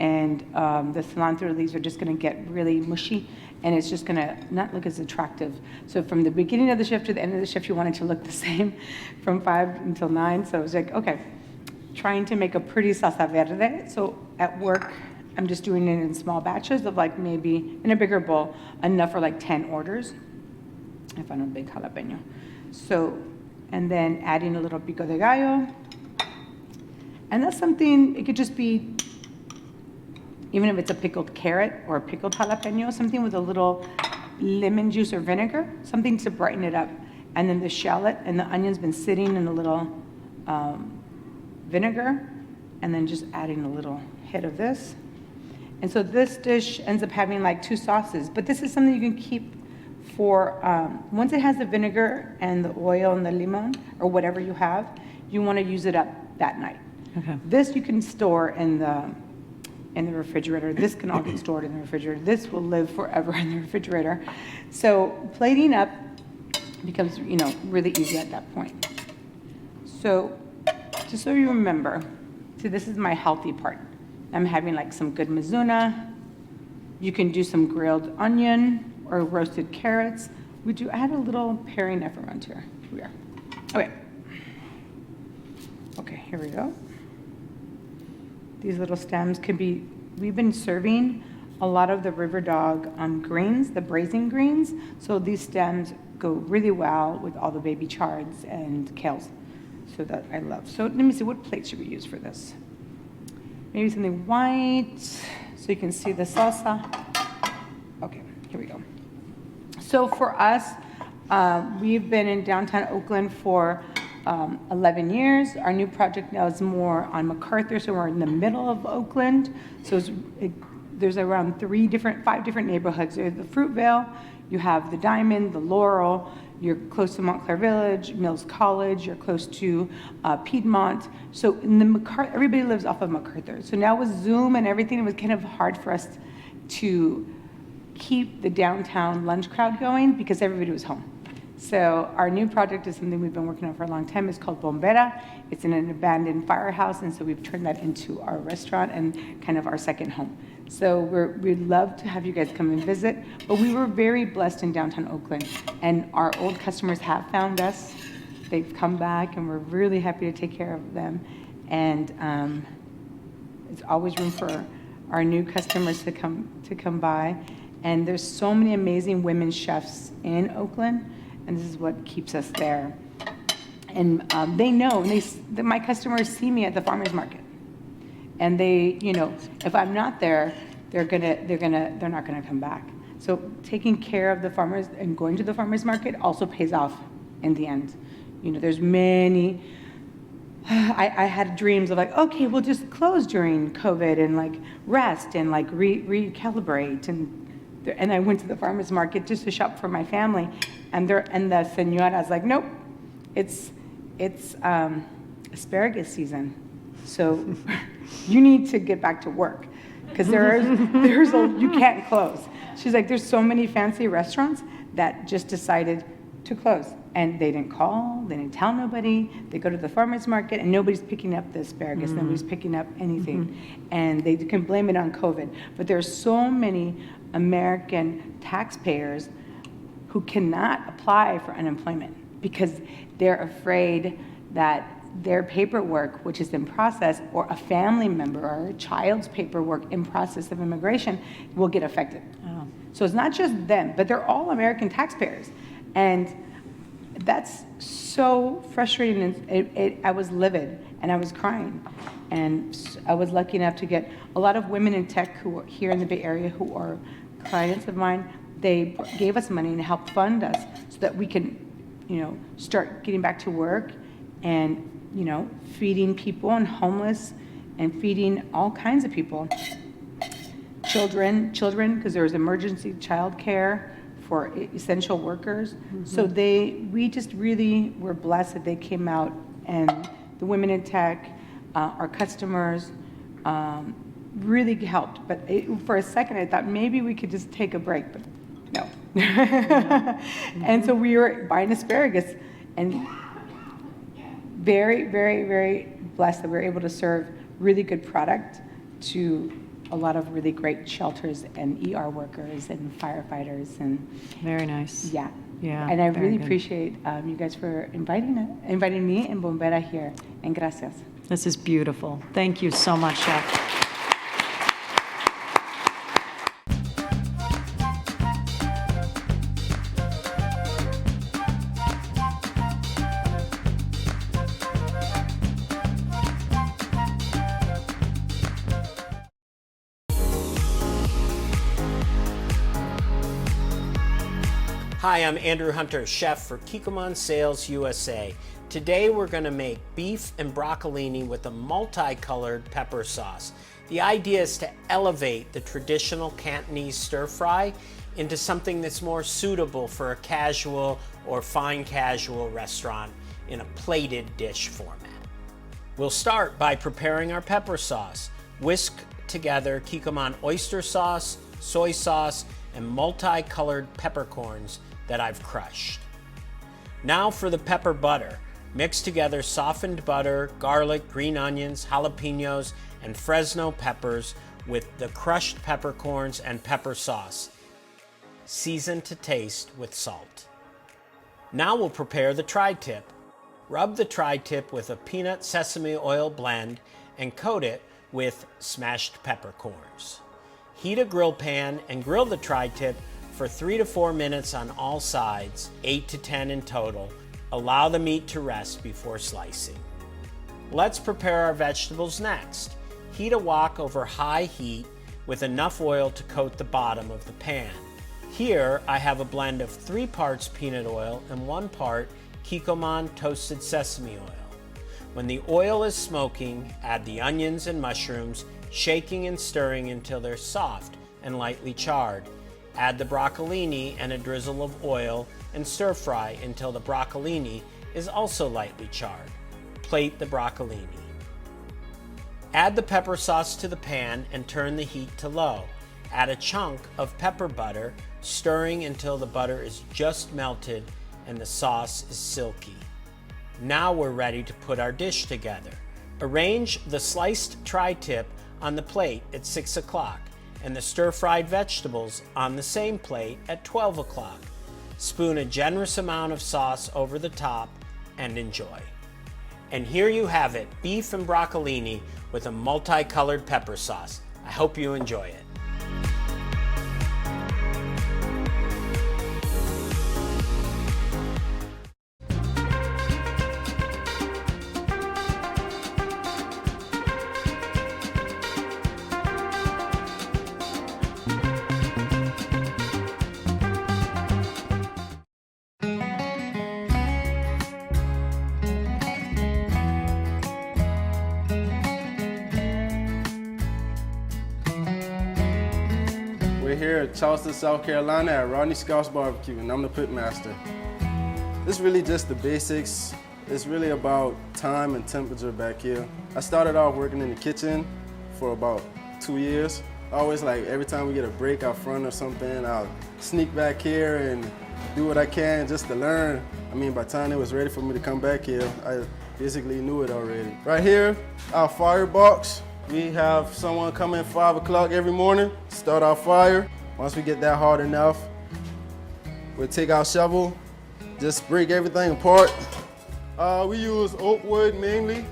And the cilantro leaves are just going to get really mushy. And it's just going to not look as attractive. So from the beginning of the shift to the end of the shift, you want it to look the same from 5 until 9. So it was like, okay, trying to make a pretty salsa verde. So at work, I'm just doing it in small batches of like maybe in a bigger bowl, enough for like 10 orders. I found a big jalapeno. So, and then adding a little pico de gallo. And that's something, it could just be, even if it's a pickled carrot or a pickled jalapeno, something with a little lemon juice or vinegar, something to brighten it up. And then the shallot and the onion's been sitting in a little vinegar, and then just adding a little hit of this. And so this dish ends up having like 2 sauces, but this is something you can keep for, once it has the vinegar and the oil and the limon, or whatever you have, you want to use it up that night. Okay. This you can store in the refrigerator. This can all get stored in the refrigerator. This will live forever in the refrigerator. So plating up becomes, you know, really easy at that point. So just so you remember, see, this is my healthy part. I'm having like some good mizuna. You can do some grilled onion or roasted carrots. I had a little paring knife around here. Here we are. Okay. Okay, here we go. These little stems could be, we've been serving a lot of the river dog greens, the braising greens. So these stems go really well with all the baby chards and kales. So that I love. So let me see, what plate should we use for this? Maybe something white so you can see the salsa. Okay, here we go. So for us, we've been in downtown Oakland for 11 years. Our new project now is more on MacArthur, so we're in the middle of Oakland. So there's around 5 different neighborhoods. There's the Fruitvale, you have the Diamond, the Laurel, you're close to Montclair Village, Mills College, you're close to Piedmont. So in the everybody lives off of MacArthur. So now with Zoom and everything, it was kind of hard for us to keep the downtown lunch crowd going because everybody was home. So our new project is something we've been working on for a long time. It's called Bombera. It's in an abandoned firehouse, and so we've turned that into our restaurant and kind of our second home. So we'd love to have you guys come and visit, but we were very blessed in downtown Oakland, and our old customers have found us. They've come back, and we're really happy to take care of them. And it's always room for our new customers to come by. And there's so many amazing women chefs in Oakland, and this is what keeps us there. And they know, my customers see me at the farmer's market. And they, you know, if I'm not there, they're not gonna come back. So taking care of the farmers and going to the farmer's market also pays off in the end. You know, there's many, I had dreams of like, okay, we'll just close during COVID and like rest and like recalibrate. And I went to the farmer's market just to shop for my family. And the señora's like, nope, it's asparagus season. So you need to get back to work because you can't close. She's like, there's so many fancy restaurants that just decided to close. And they didn't call, they didn't tell nobody. They go to the farmer's market and nobody's picking up the asparagus, nobody's picking up anything. And they can blame it on COVID. But there's so many American taxpayers who cannot apply for unemployment because they're afraid that their paperwork, which is in process, or a family member or a child's paperwork in process of immigration will get affected. Oh. So it's not just them, but they're all American taxpayers. And that's so frustrating. And I was livid and I was crying. And I was lucky enough to get a lot of women in tech who are here in the Bay Area who are clients of mine. They gave us money and helped fund us so that we can, start getting back to work and, feeding people and homeless and feeding all kinds of people. Children, because there was emergency child care for essential workers. So we just really were blessed that they came out, and the women in tech, our customers, really helped. But for a second I thought maybe we could just take a break, but no. And so we were buying asparagus, and very, very, very blessed that we were able to serve really good product to a lot of really great shelters and ER workers and firefighters and Very nice. yeah. Yeah, And I very really good. appreciate you guys for inviting me and Bombera here. And gracias. This is beautiful. Thank you so much, Chef. Hi, I'm Andrew Hunter, chef for Kikkoman Sales USA. Today we're going to make beef and broccolini with a multicolored pepper sauce. The idea is to elevate the traditional Cantonese stir fry into something that's more suitable for a casual or fine casual restaurant in a plated dish format. We'll start by preparing our pepper sauce. Whisk together Kikkoman oyster sauce, soy sauce, and multicolored peppercorns that I've crushed. Now for the pepper butter. Mix together softened butter, garlic, green onions, jalapenos, and Fresno peppers with the crushed peppercorns and pepper sauce. Season to taste with salt. Now we'll prepare the tri-tip. Rub the tri-tip with a peanut sesame oil blend and coat it with smashed peppercorns. Heat a grill pan and grill the tri-tip for 3 to 4 minutes on all sides, 8 to 10 in total. Allow the meat to rest before slicing. Let's prepare our vegetables next. Heat a wok over high heat with enough oil to coat the bottom of the pan. Here I have a blend of 3 parts peanut oil and 1 part Kikkoman toasted sesame oil. When the oil is smoking, add the onions and mushrooms, shaking and stirring until they're soft and lightly charred. Add the broccolini and a drizzle of oil and stir fry until the broccolini is also lightly charred. Plate the broccolini. Add the pepper sauce to the pan and turn the heat to low. Add a chunk of pepper butter, stirring until the butter is just melted and the sauce is silky. Now we're ready to put our dish together. Arrange the sliced tri-tip on the plate at 6 o'clock and the stir-fried vegetables on the same plate at 12 o'clock. Spoon a generous amount of sauce over the top and enjoy. And here you have it, beef and broccolini with a multicolored pepper sauce. I hope you enjoy it. We're here at Charleston, South Carolina at Rodney Scott's Barbecue, and I'm the pit master. It's really just the basics. It's really about time and temperature back here. I started off working in the kitchen for about 2 years, Always like every time we get a break out front or something, I'll sneak back here and do what I can just to learn. I mean, by the time it was ready for me to come back here, I basically knew it already. Right here, our firebox. We have someone come in 5 o'clock every morning, start our fire. Once we get that hard enough, we'll take our shovel, just break everything apart. We use oak wood mainly.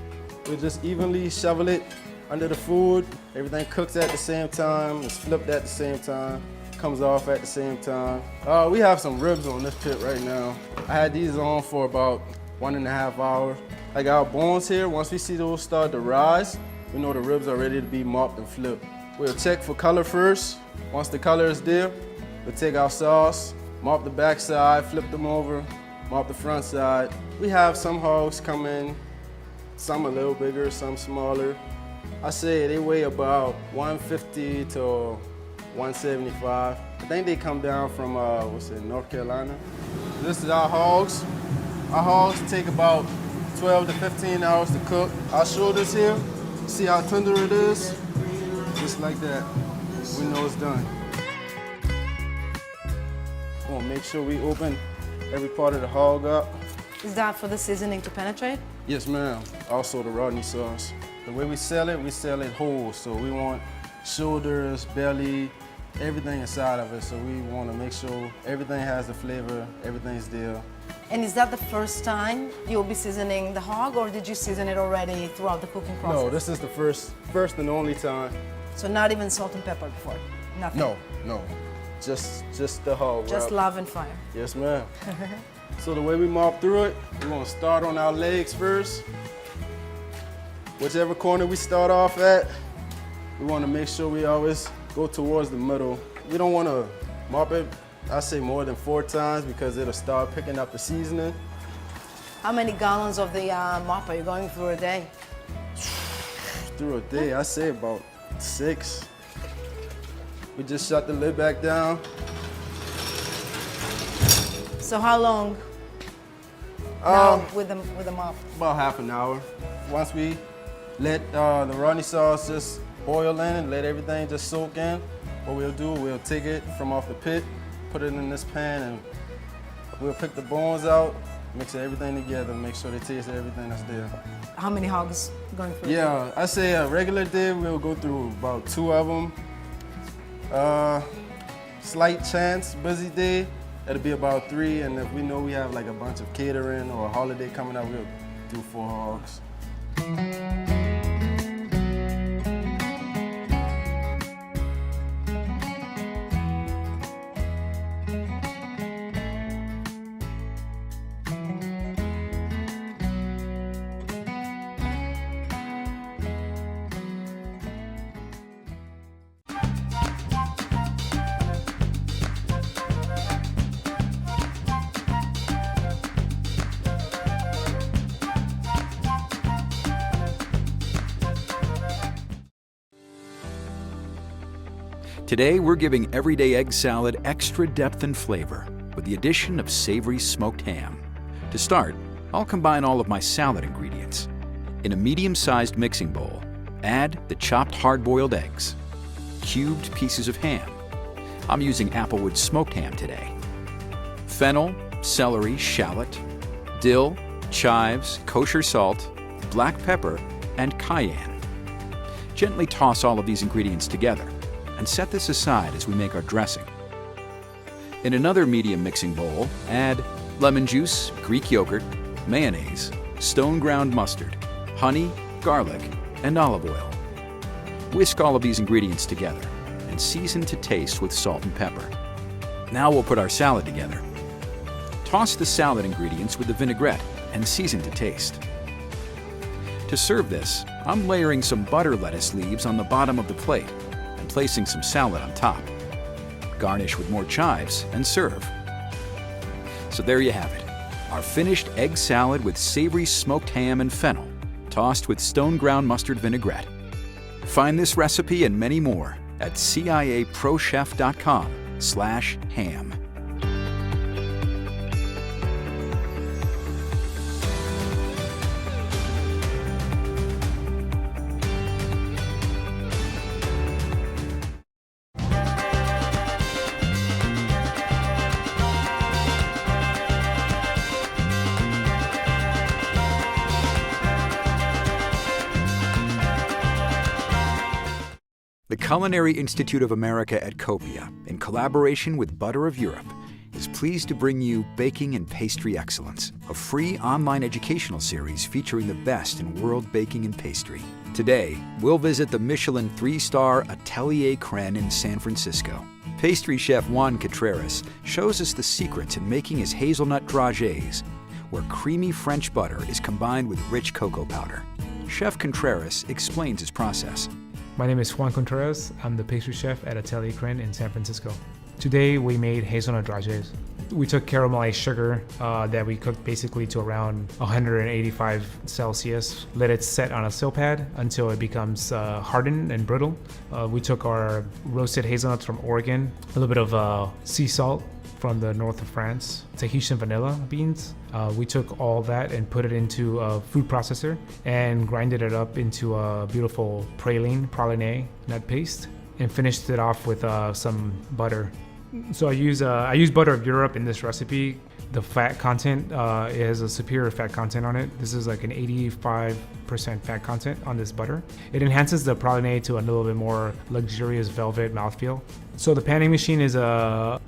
We just evenly shovel it under the food. Everything cooks at the same time, it's flipped at the same time, comes off at the same time. We have some ribs on this pit right now. I had these on for about 1.5 hours. Like our bones here, once we see those start to rise, we know the ribs are ready to be mopped and flipped. We'll check for color first. Once the color is there, we'll take our sauce, mop the back side, flip them over, mop the front side. We have some hogs come in, some a little bigger, some smaller. I say they weigh about 150 to 175. I think they come down from, North Carolina. This is our hogs. Our hogs take about 12 to 15 hours to cook. Our shoulders here, see how tender it is? Just like that, we know it's done. We'll make sure we open every part of the hog up. Is that for the seasoning to penetrate? Yes, ma'am. Also the Rodney sauce. The way we sell it whole. So we want shoulders, belly, everything inside of it. So we want to make sure everything has the flavor, everything's there. And is that the first time you'll be seasoning the hog, or did you season it already throughout the cooking process? No, this is the first and only time. So not even salt and pepper before? Nothing? No. Just the hog. Just route. love and fire? Yes, ma'am. So the way we mop through it, we're gonna start on our legs first. Whichever corner we start off at, we wanna make sure we always go towards the middle. We don't wanna mop it, I say more than 4 times because it'll start picking up the seasoning. How many gallons of the mop are you going through a day? Through a day, I say about 6. We just shut the lid back down. So how long now with the mop? About half an hour. Once we let the Rodney sauce just boil in and let everything just soak in, what we'll do, we'll take it from off the pit, put it in this pan, and we'll pick the bones out, mix everything together, make sure they taste everything that's there. How many hogs going through? Yeah, I say a regular day, we'll go through about 2 of them. Slight chance, busy day, it'll be about 3, and if we know we have like a bunch of catering or a holiday coming up, we'll do 4 hogs. Today, we're giving everyday egg salad extra depth and flavor with the addition of savory smoked ham. To start, I'll combine all of my salad ingredients. In a medium-sized mixing bowl, add the chopped hard-boiled eggs, cubed pieces of ham. I'm using Applewood smoked ham today. Fennel, celery, shallot, dill, chives, kosher salt, black pepper, and cayenne. Gently toss all of these ingredients together and set this aside as we make our dressing. In another medium mixing bowl, add lemon juice, Greek yogurt, mayonnaise, stone ground mustard, honey, garlic, and olive oil. Whisk all of these ingredients together and season to taste with salt and pepper. Now we'll put our salad together. Toss the salad ingredients with the vinaigrette and season to taste. To serve this, I'm layering some butter lettuce leaves on the bottom of the plate and placing some salad on top. Garnish with more chives and serve. So there you have it, our finished egg salad with savory smoked ham and fennel, tossed with stone ground mustard vinaigrette. Find this recipe and many more at ciaprochef.com/ham. The Culinary Institute of America at Copia, in collaboration with Butter of Europe, is pleased to bring you Baking and Pastry Excellence, a free online educational series featuring the best in world baking and pastry. Today, we'll visit the Michelin 3-star Atelier Crène in San Francisco. Pastry chef Juan Caterer shows us the secrets in making his hazelnut dragées, where creamy French butter is combined with rich cocoa powder. Chef Contreras explains his process. My name is Juan Contreras. I'm the pastry chef at Atelier Crène in San Francisco. Today we made hazelnut dragées. We took caramelized sugar that we cooked basically to around 185 Celsius, let it set on a sill pad until it becomes hardened and brittle. We took our roasted hazelnuts from Oregon, a little bit of sea salt from the north of France, Tahitian vanilla beans. We took all that and put it into a food processor and grinded it up into a beautiful praline nut paste, and finished it off with some butter. So I use Butter of Europe in this recipe. The fat content has a superior fat content on it. This is like an 85% fat content on this butter. It enhances the praline to a little bit more luxurious velvet mouthfeel. So the panning machine is a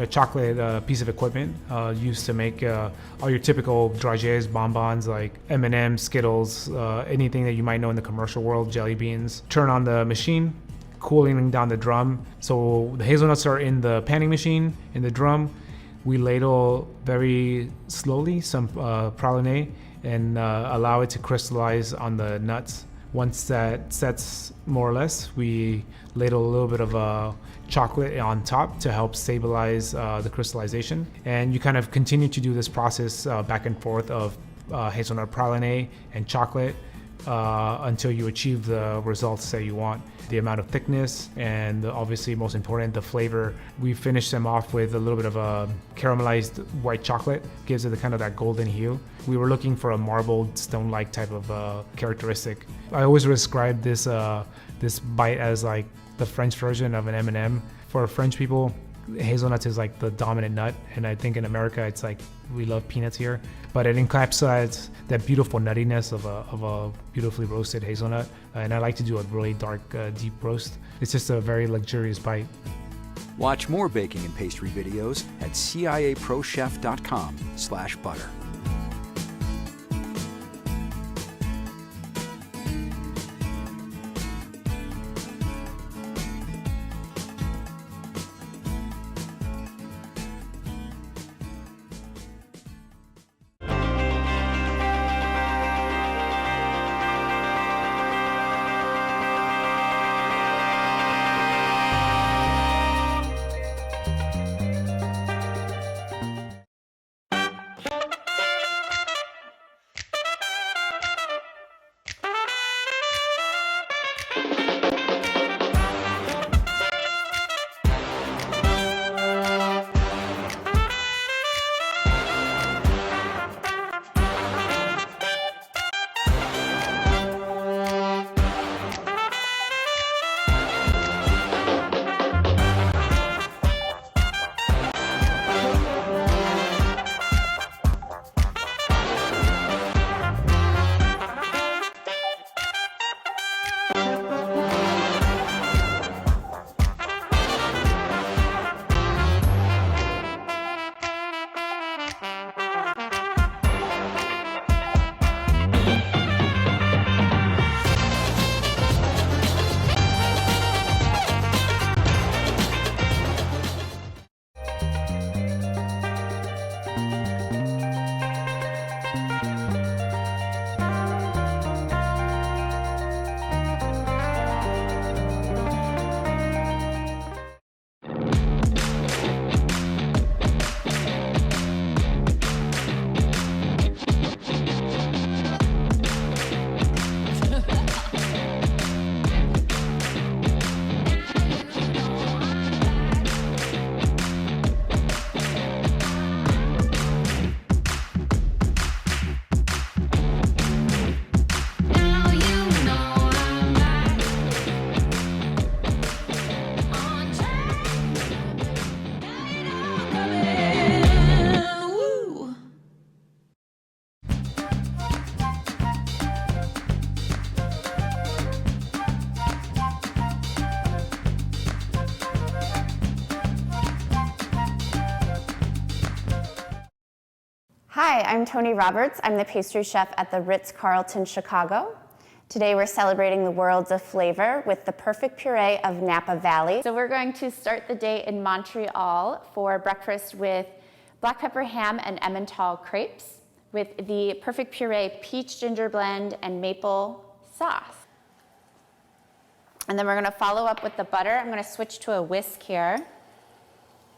chocolate piece of equipment used to make all your typical dragées, bonbons like M&M's, Skittles, anything that you might know in the commercial world, jelly beans. Turn on the machine, cooling down the drum. So the hazelnuts are in the panning machine, in the drum. We ladle very slowly some praline and allow it to crystallize on the nuts. Once that sets more or less, we ladle a little bit of chocolate on top to help stabilize the crystallization. And you kind of continue to do this process back and forth of hazelnut praline and chocolate until you achieve the results that you want. The amount of thickness and obviously most important, the flavor. We finish them off with a little bit of a caramelized white chocolate, gives it the kind of that golden hue. We were looking for a marbled stone-like type of characteristic. I always describe this bite as like the French version of an M&M. For French people, hazelnuts is like the dominant nut, and I think in America it's like we love peanuts here, but it encapsulates that beautiful nuttiness of a beautifully roasted hazelnut, and I like to do a really dark, deep roast. It's just a very luxurious bite. Watch more baking and pastry videos at ciaprochef.com/butter. Hi, I'm Tony Roberts. I'm the pastry chef at the Ritz-Carlton Chicago. Today we're celebrating the worlds of flavor with the perfect puree of Napa Valley. So we're going to start the day in Montreal for breakfast with black pepper ham and Emmental crepes with the perfect puree peach ginger blend and maple sauce. And then we're gonna follow up with the butter. I'm gonna switch to a whisk here.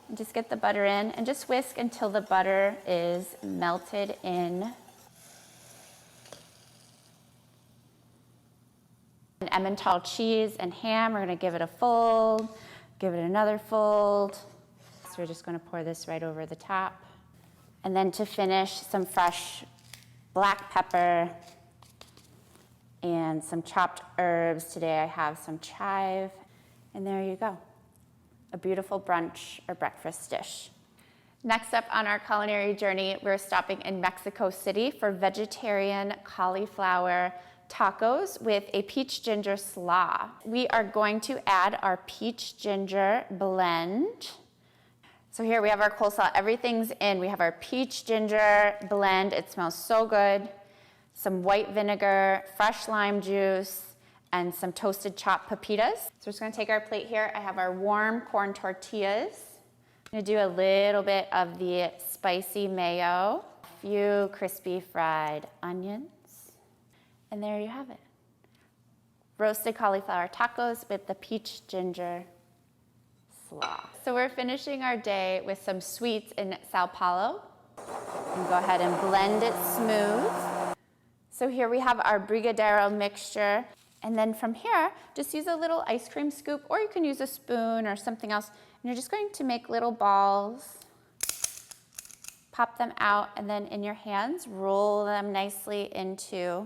And just get the butter in and just whisk until the butter is melted in. And Emmental cheese and ham, we're gonna give it a fold, give it another fold. So we're just gonna pour this right over the top. And then to finish, some fresh black pepper and some chopped herbs. Today I have some chive, and there you go. A beautiful brunch or breakfast dish. Next up on our culinary journey, we're stopping in Mexico City for vegetarian cauliflower tacos with a peach ginger slaw. We are going to add our peach ginger blend. So here we have our coleslaw, everything's in. We have our peach ginger blend, it smells so good. Some white vinegar, fresh lime juice, and some toasted chopped pepitas. So we're just gonna take our plate here. I have our warm corn tortillas. I'm gonna do a little bit of the spicy mayo, a few crispy fried onions, and there you have it. Roasted cauliflower tacos with the peach ginger slaw. So we're finishing our day with some sweets in Sao Paulo. And go ahead and blend it smooth. So here we have our brigadeiro mixture. And then from here, just use a little ice cream scoop, or you can use a spoon or something else. And you're just going to make little balls, pop them out, and then in your hands, roll them nicely into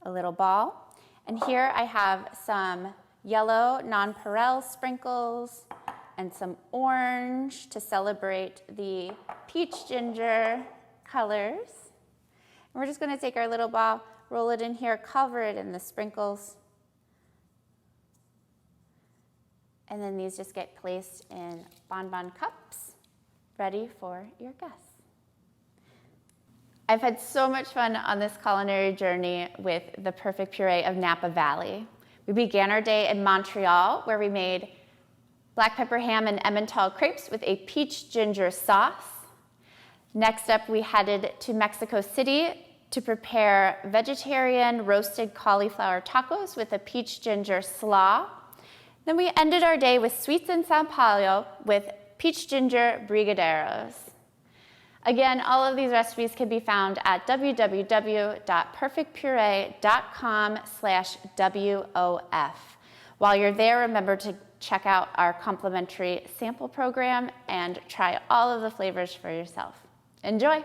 a little ball. And here I have some yellow nonpareil sprinkles and some orange to celebrate the peach ginger colors. And we're just gonna take our little ball, roll it in here, cover it in the sprinkles. And then these just get placed in bonbon cups, ready for your guests. I've had so much fun on this culinary journey with the perfect puree of Napa Valley. We began our day in Montreal, where we made black pepper ham and Emmental crepes with a peach ginger sauce. Next up, we headed to Mexico City to prepare vegetarian roasted cauliflower tacos with a peach ginger slaw. Then we ended our day with sweets in Sao Paulo with peach ginger brigadeiros. Again, all of these recipes can be found at www.perfectpuree.com/WOF. While you're there, remember to check out our complimentary sample program and try all of the flavors for yourself. Enjoy!